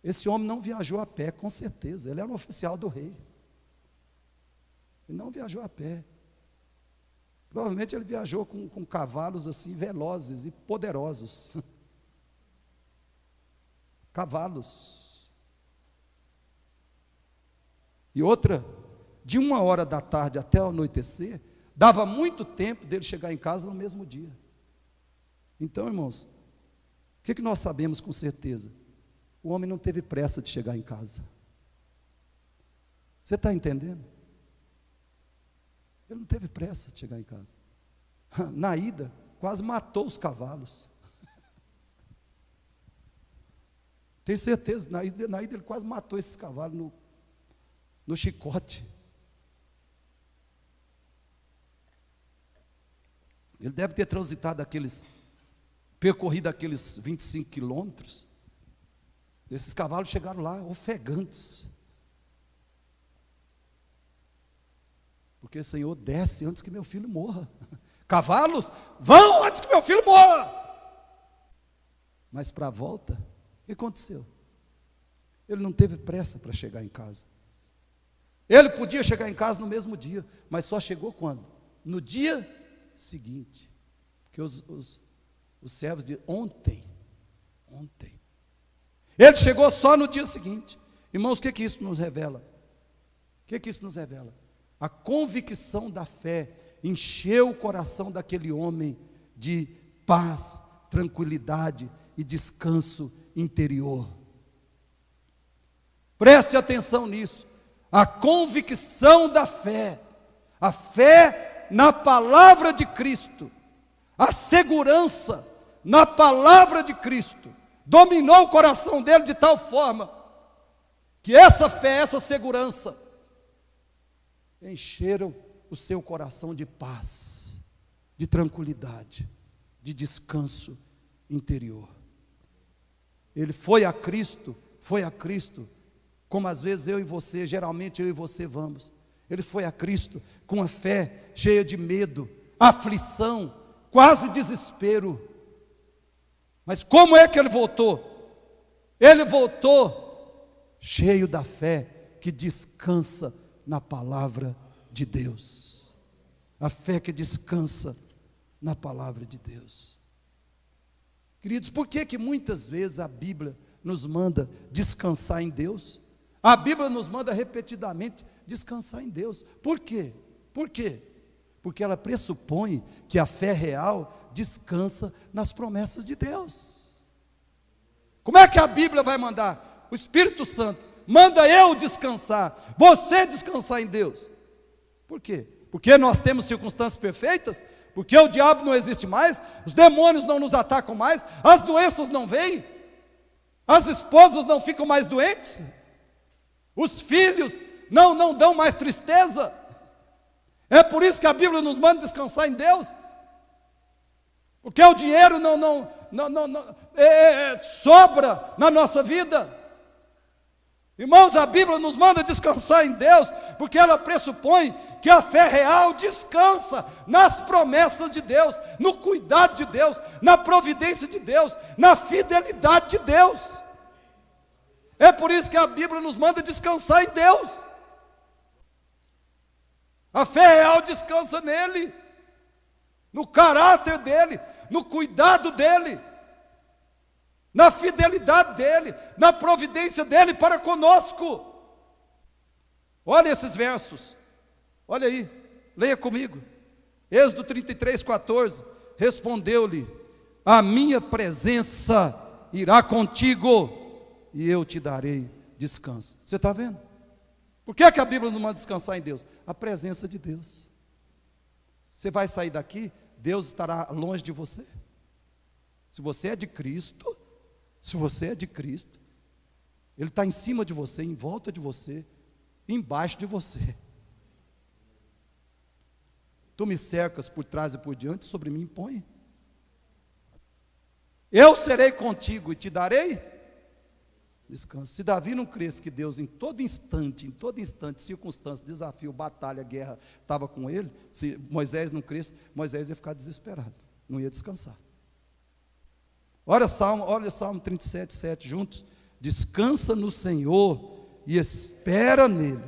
Esse homem não viajou a pé, com certeza. Ele era um oficial do rei. Ele não viajou a pé. Provavelmente ele viajou com cavalos assim, velozes e poderosos. Cavalos. E outra, de 1h até o anoitecer, dava muito tempo dele chegar em casa no mesmo dia. Então, irmãos, o que nós sabemos com certeza? O homem não teve pressa de chegar em casa. Você está entendendo? Ele não teve pressa de chegar em casa. Na ida, quase matou os cavalos. Tenho certeza, na ida ele quase matou esses cavalos no chicote. Ele deve ter percorrido aqueles 25 quilômetros. Esses cavalos chegaram lá ofegantes. Porque o Senhor desce antes que meu filho morra. Cavalos, vão antes que meu filho morra. Mas para a volta, o que aconteceu? Ele não teve pressa para chegar em casa. Ele podia chegar em casa no mesmo dia, mas só chegou quando? No dia seguinte. Porque os servos dizem, ontem. Ele chegou só no dia seguinte. Irmãos, o que isso nos revela? O que isso nos revela? A convicção da fé encheu o coração daquele homem de paz, tranquilidade e descanso interior. Preste atenção nisso. A convicção da fé, a fé na palavra de Cristo, a segurança na palavra de Cristo, dominou o coração dele de tal forma, que essa fé, essa segurança, encheram o seu coração de paz, de tranquilidade, de descanso interior. Ele foi a Cristo, como às vezes eu e você, geralmente eu e você vamos. Ele foi a Cristo com a fé cheia de medo, aflição, quase desespero. Mas como é que ele voltou? Ele voltou cheio da fé que descansa na palavra de Deus. A fé que descansa na palavra de Deus. Queridos, por que muitas vezes a Bíblia nos manda descansar em Deus. A Bíblia nos manda repetidamente descansar em Deus. Por quê? Por quê? Porque ela pressupõe que a fé real descansa nas promessas de Deus. Como é que a Bíblia vai mandar? O Espírito Santo manda eu descansar, você descansar em Deus. Por quê? Porque nós temos circunstâncias perfeitas? Porque o diabo não existe mais? Os demônios não nos atacam mais? As doenças não vêm? As esposas não ficam mais doentes? Os filhos não dão mais tristeza? É por isso que a Bíblia nos manda descansar em Deus? Porque o dinheiro não sobra na nossa vida? Irmãos, a Bíblia nos manda descansar em Deus, porque ela pressupõe que a fé real descansa nas promessas de Deus, no cuidado de Deus, na providência de Deus, na fidelidade de Deus. É por isso que a Bíblia nos manda descansar em Deus. A fé real descansa nele, no caráter dele, no cuidado dele, na fidelidade dele, na providência dele para conosco. Olha esses versos, olha aí, leia comigo. Êxodo 33:14, respondeu-lhe: a minha presença irá contigo e eu te darei descanso. Você está vendo? Por que a Bíblia não manda descansar em Deus? A presença de Deus. Você vai sair daqui, Deus estará longe de você. Se você é de Cristo, Ele está em cima de você, em volta de você, embaixo de você. Tu me cercas por trás e por diante, sobre mim põe. Eu serei contigo e te darei descanso. Se Davi não cresce que Deus em todo instante, circunstância, desafio, batalha, guerra, estava com ele, se Moisés não cresce, Moisés ia ficar desesperado, não ia descansar. Olha Salmo 37:7 juntos. Descansa no Senhor e espera nele,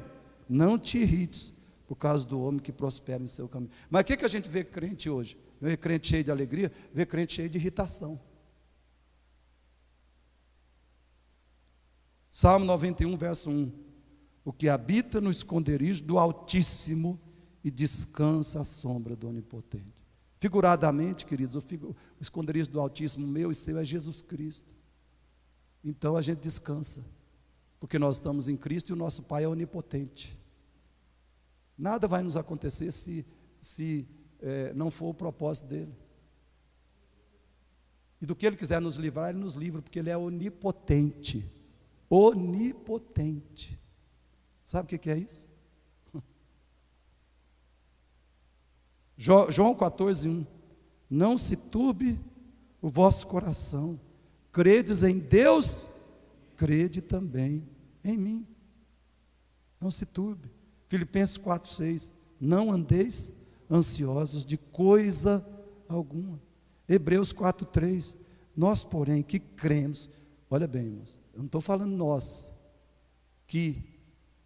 não te irrites por causa do homem que prospera em seu caminho. Mas o que a gente vê crente hoje? Vê crente cheio de alegria, vê crente cheio de irritação. Salmo 91, verso 1. O que habita no esconderijo do Altíssimo e descansa à sombra do Onipotente. Figuradamente, queridos, o esconderijo do Altíssimo, meu e seu, é Jesus Cristo. Então a gente descansa, porque nós estamos em Cristo e o nosso Pai é onipotente. Nada vai nos acontecer se não for o propósito dele. E do que Ele quiser nos livrar, Ele nos livra, porque Ele é onipotente. Onipotente. Sabe o que é isso? João 14:1. Não se turbe o vosso coração. Credes em Deus, crede também em mim. Não se turbe. Filipenses 4:6. Não andeis ansiosos de coisa alguma. Hebreus 4:3. Nós, porém, que cremos, olha bem, irmãos, eu não estou falando nós que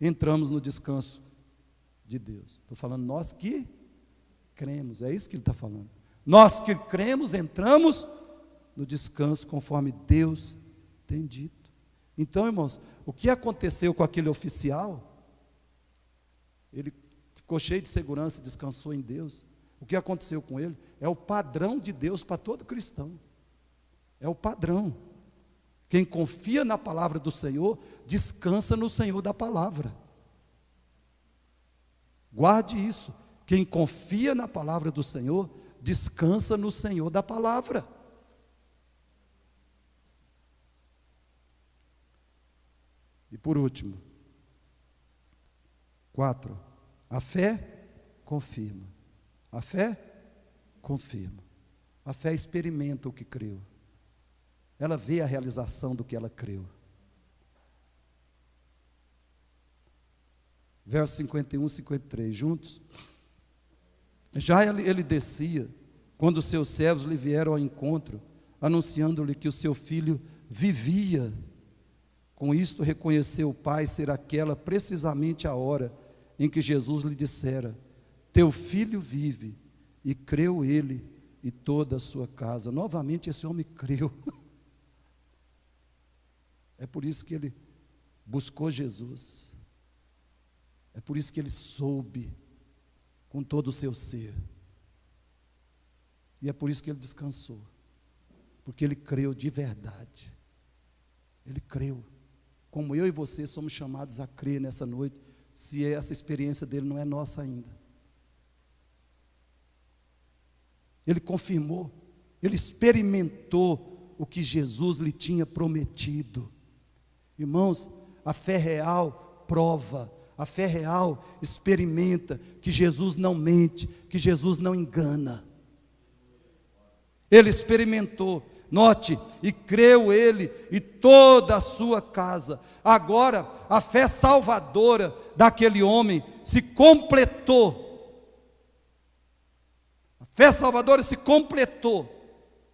entramos no descanso de Deus. Estou falando nós que cremos, é isso que ele está falando. Nós que cremos, entramos no descanso conforme Deus tem dito. Então, irmãos, o que aconteceu com aquele oficial? Ele ficou cheio de segurança e descansou em Deus. O que aconteceu com ele é o padrão de Deus para todo cristão. É o padrão. Quem confia na palavra do Senhor, descansa no Senhor da palavra. Guarde isso. Quem confia na palavra do Senhor, descansa no Senhor da palavra. E por último, 4. A fé confirma. A fé confirma. A fé experimenta o que creu. Ela vê a realização do que ela creu. Versos 51 e 53, juntos. Já ele descia, quando os seus servos lhe vieram ao encontro, anunciando-lhe que o seu filho vivia. Com isto reconheceu o pai ser aquela precisamente a hora em que Jesus lhe dissera: teu filho vive. E creu ele e toda a sua casa. Novamente esse homem creu. É por isso que ele buscou Jesus. É por isso que ele soube com todo o seu ser. E é por isso que ele descansou. Porque ele creu de verdade. Ele creu. Como eu e você somos chamados a crer nessa noite, se essa experiência dele não é nossa ainda. Ele confirmou, ele experimentou o que Jesus lhe tinha prometido. Irmãos, a fé real prova, a fé real experimenta que Jesus não mente, que Jesus não engana. Ele experimentou, note, e creu ele e toda a sua casa. Agora, a fé salvadora daquele homem se completou. A fé salvadora se completou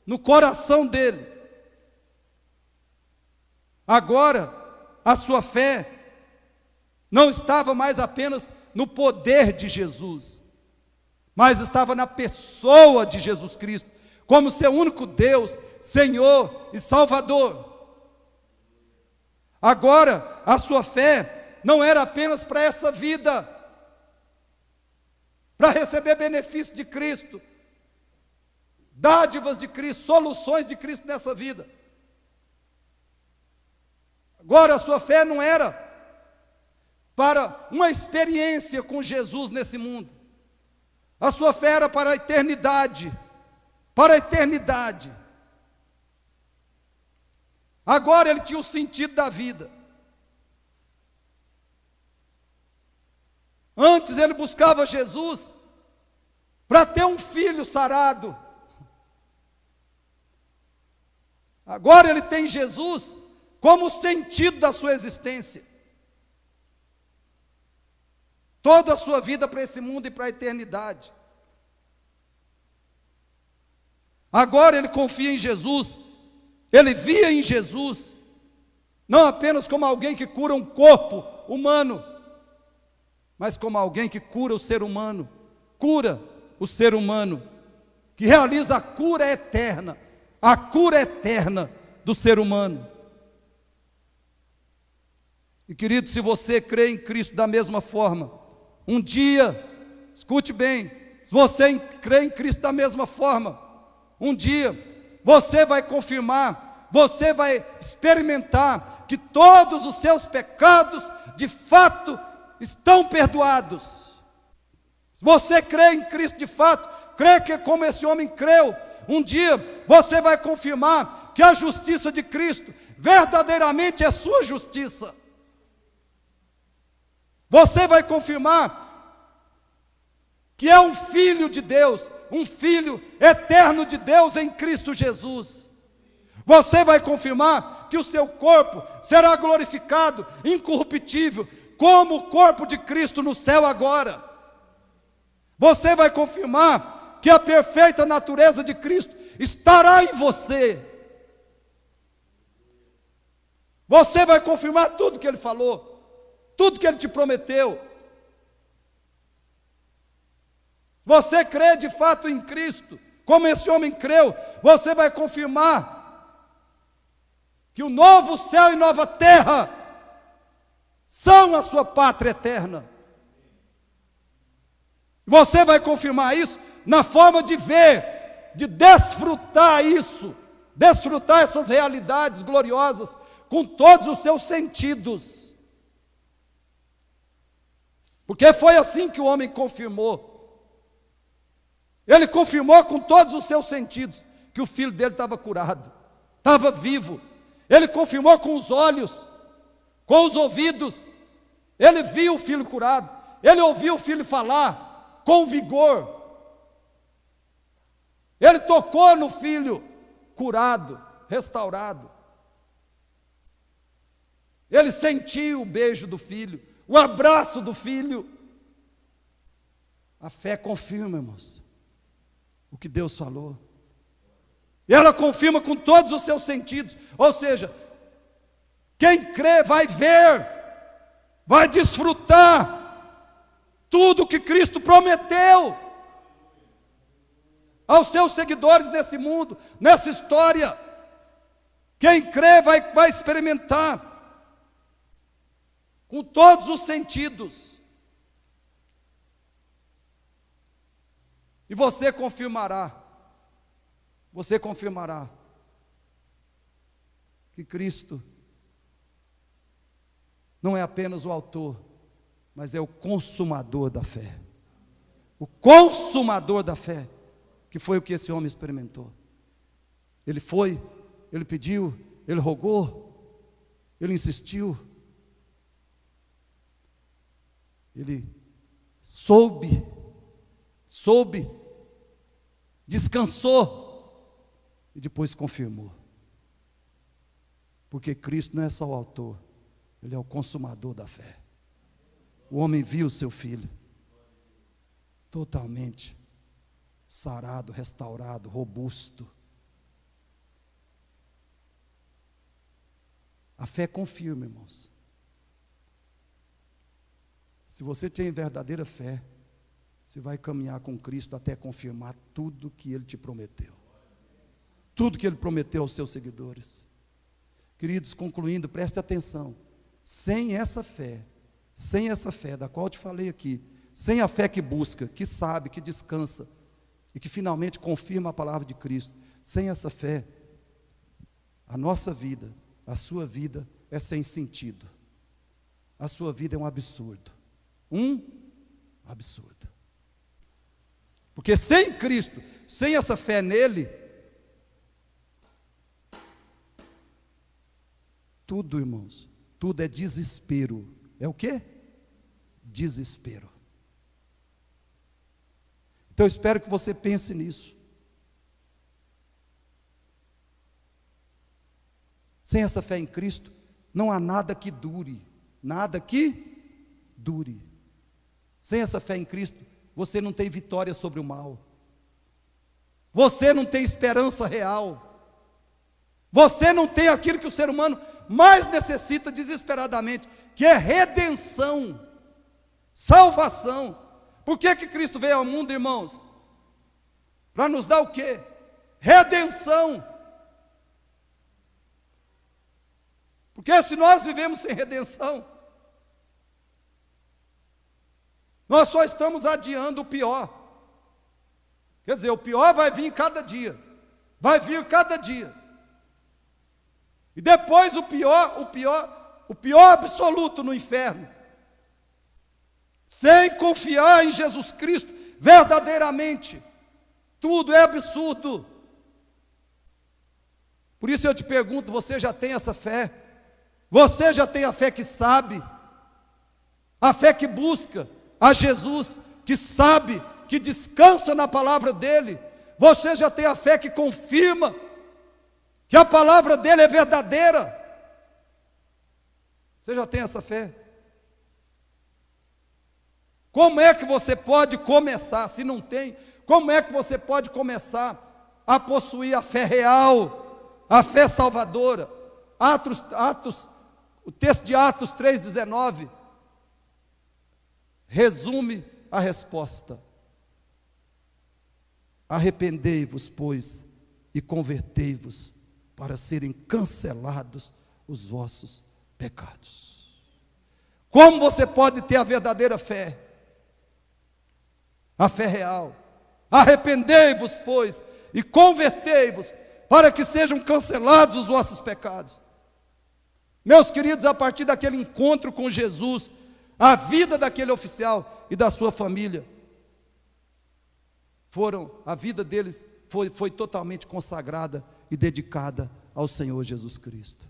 no coração dele. Agora, a sua fé não estava mais apenas no poder de Jesus, mas estava na pessoa de Jesus Cristo, como seu único Deus, Senhor e Salvador. Agora, a sua fé não era apenas para essa vida, para receber benefício de Cristo, dádivas de Cristo, soluções de Cristo nessa vida. Agora, a sua fé não era para uma experiência com Jesus nesse mundo. A sua fé era para a eternidade. Para a eternidade. Agora ele tinha o sentido da vida. Antes ele buscava Jesus para ter um filho sarado. Agora ele tem Jesus como o sentido da sua existência. Toda a sua vida para esse mundo e para a eternidade. Agora ele confia em Jesus, ele via em Jesus, não apenas como alguém que cura um corpo humano, mas como alguém que cura o ser humano, que realiza a cura eterna do ser humano. E querido, se você crê em Cristo da mesma forma, um dia, escute bem, se você crê em Cristo da mesma forma, um dia você vai confirmar, você vai experimentar que todos os seus pecados de fato estão perdoados. Se você crê em Cristo de fato, crê que como esse homem creu, um dia você vai confirmar que a justiça de Cristo verdadeiramente é sua justiça. Você vai confirmar que é um filho de Deus, um filho eterno de Deus em Cristo Jesus. Você vai confirmar que o seu corpo será glorificado, incorruptível, como o corpo de Cristo no céu agora. Você vai confirmar que a perfeita natureza de Cristo estará em você. Você vai confirmar tudo que Ele falou, tudo que Ele te prometeu. Você crê de fato em Cristo, como esse homem creu, você vai confirmar que o novo céu e nova terra são a sua pátria eterna. Você vai confirmar isso na forma de ver, de desfrutar isso, desfrutar essas realidades gloriosas com todos os seus sentidos. Porque foi assim que o homem confirmou. Ele confirmou com todos os seus sentidos que o filho dele estava curado, estava vivo. Ele confirmou com os olhos, com os ouvidos. Ele viu o filho curado, ele ouviu o filho falar com vigor. Ele tocou no filho curado, restaurado. Ele sentiu o beijo do filho, o abraço do filho. A fé confirma, irmãos, o que Deus falou. E ela confirma com todos os seus sentidos. Ou seja, quem crê vai ver, vai desfrutar tudo que Cristo prometeu aos seus seguidores nesse mundo, nessa história. Quem crê vai experimentar com todos os sentidos. E você confirmará que Cristo não é apenas o autor, mas é o consumador da fé. O consumador da fé, que foi o que esse homem experimentou. Ele foi, ele pediu, ele rogou, ele insistiu, ele soube, descansou e depois confirmou. Porque Cristo não é só o autor, ele é o consumador da fé. O homem viu seu filho totalmente sarado, restaurado, robusto. A fé confirma, irmãos. Se você tem verdadeira fé, você vai caminhar com Cristo até confirmar tudo que Ele te prometeu. Tudo que Ele prometeu aos seus seguidores. Queridos, concluindo, preste atenção. Sem essa fé da qual eu te falei aqui, sem a fé que busca, que sabe, que descansa e que finalmente confirma a palavra de Cristo, sem essa fé, a nossa vida, a sua vida é sem sentido. A sua vida é um absurdo. Um absurdo. Porque sem Cristo, sem essa fé nele, tudo, irmãos, tudo é desespero. É o quê? Desespero. Então eu espero que você pense nisso. Sem essa fé em Cristo, não há nada que dure. Nada que dure. Sem essa fé em Cristo, você não tem vitória sobre o mal. Você não tem esperança real. Você não tem aquilo que o ser humano mais necessita desesperadamente, que é redenção, salvação. Por que Cristo veio ao mundo, irmãos? Para nos dar o quê? Redenção. Porque se nós vivemos sem redenção, nós só estamos adiando o pior. Quer dizer, o pior vai vir cada dia. Vai vir cada dia. E depois o pior absoluto no inferno. Sem confiar em Jesus Cristo verdadeiramente, tudo é absurdo. Por isso eu te pergunto, você já tem essa fé? Você já tem a fé que sabe? A fé que busca a Jesus, que sabe, que descansa na palavra dele? Você já tem a fé que confirma que a palavra dele é verdadeira? Você já tem essa fé? Como é que você pode começar, se não tem, como é que você pode começar a possuir a fé real, a fé salvadora? O texto de Atos 3,19 resume a resposta. Arrependei-vos, pois, e convertei-vos, para serem cancelados os vossos pecados. Como você pode ter a verdadeira fé? A fé real. Arrependei-vos, pois, e convertei-vos, para que sejam cancelados os vossos pecados. Meus queridos, a partir daquele encontro com Jesus, a vida daquele oficial e da sua família, a vida deles foi totalmente consagrada e dedicada ao Senhor Jesus Cristo.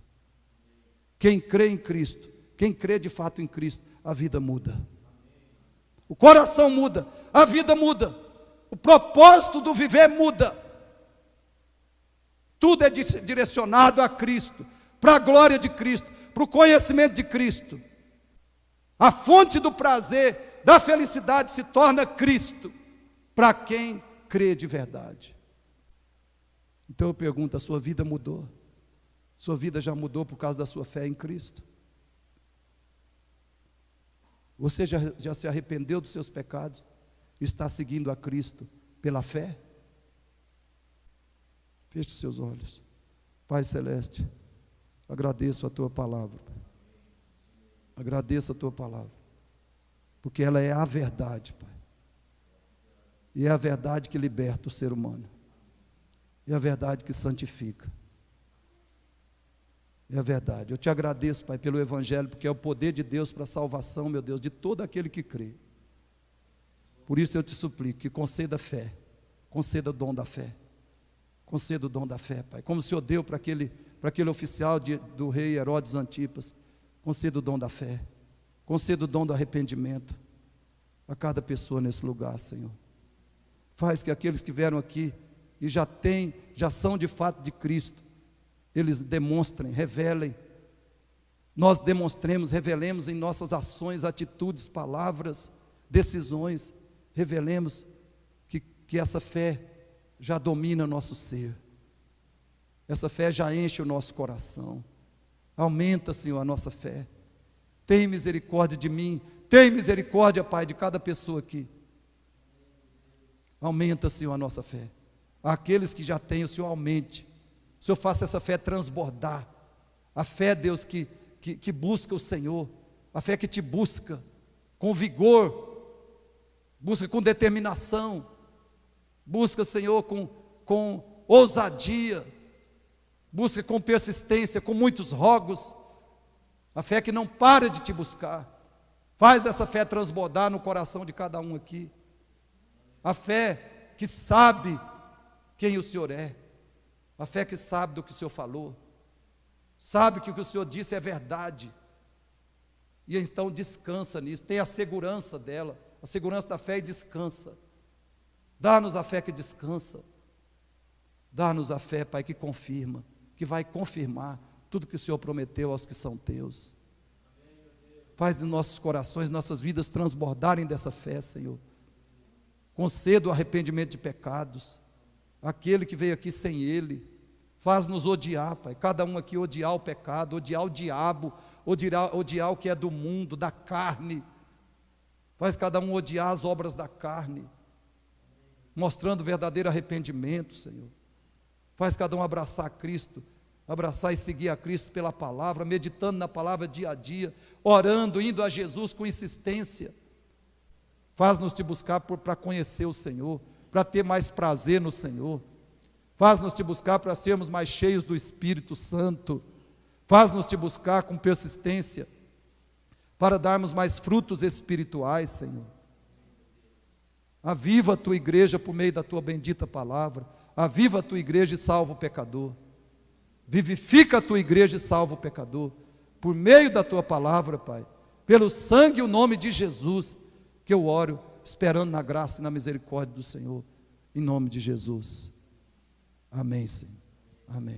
Quem crê em Cristo, quem crê de fato em Cristo, a vida muda. O coração muda, a vida muda, o propósito do viver muda. Tudo é direcionado a Cristo, para a glória de Cristo, para o conhecimento de Cristo. A fonte do prazer, da felicidade se torna Cristo, para quem crê de verdade. Então eu pergunto, a sua vida mudou? Sua vida já mudou por causa da sua fé em Cristo? Você já se arrependeu dos seus pecados? Está seguindo a Cristo pela fé? Feche os seus olhos. Pai Celeste, agradeço a Tua palavra, Pai. Agradeço a Tua palavra, porque ela é a verdade, Pai. E é a verdade que liberta o ser humano. É a verdade que santifica. É a verdade. Eu te agradeço, Pai, pelo Evangelho, porque é o poder de Deus para a salvação, meu Deus, de todo aquele que crê. Por isso eu te suplico que conceda fé, conceda o dom da fé. Conceda o dom da fé, Pai. Como o Senhor deu para aquele oficial do rei Herodes Antipas, conceda o dom da fé. Conceda o dom do arrependimento a cada pessoa nesse lugar, Senhor. Faz que aqueles que vieram aqui e já são de fato de Cristo, eles demonstrem, revelem, nós demonstremos, revelemos em nossas ações, atitudes, palavras, decisões, revelemos que essa fé já domina nosso ser, essa fé já enche o nosso coração. Aumenta, Senhor, a nossa fé. Tem misericórdia de mim, tem misericórdia, Pai, de cada pessoa aqui. Aumenta, Senhor, a nossa fé. Aqueles que já têm, o Senhor aumente. O Senhor faça essa fé transbordar. A fé, Deus, que busca o Senhor. A fé que te busca com vigor, busca com determinação, busca, Senhor, com ousadia, busca com persistência, com muitos rogos. A fé que não para de te buscar. Faz essa fé transbordar no coração de cada um aqui. A fé que sabe quem o Senhor é. A fé que sabe do que o Senhor falou. Sabe que o que o Senhor disse é verdade. E então descansa nisso. Tem a segurança dela. A segurança da fé e descansa. Dá-nos a fé que descansa. Dá-nos a fé, Pai, que confirma. Que vai confirmar tudo que o Senhor prometeu aos que são teus. Faz de nossos corações, nossas vidas transbordarem dessa fé, Senhor. Conceda o arrependimento de pecados. Aquele que veio aqui sem Ele. Faz-nos odiar, Pai. Cada um aqui odiar o pecado, odiar o diabo, odiar o que é do mundo, da carne. Faz cada um odiar as obras da carne, mostrando verdadeiro arrependimento, Senhor. Faz cada um abraçar Cristo, abraçar e seguir a Cristo pela palavra, meditando na palavra dia a dia, orando, indo a Jesus com insistência. Faz-nos te buscar para conhecer o Senhor, para ter mais prazer no Senhor. Faz-nos te buscar para sermos mais cheios do Espírito Santo. Faz-nos te buscar com persistência, para darmos mais frutos espirituais, Senhor. Aviva a tua igreja por meio da tua bendita palavra. Aviva a tua igreja e salva o pecador. Vivifica a tua igreja e salva o pecador. Por meio da tua palavra, Pai. Pelo sangue e o nome de Jesus, que eu oro, esperando na graça e na misericórdia do Senhor. Em nome de Jesus. Amém, Senhor. Amém.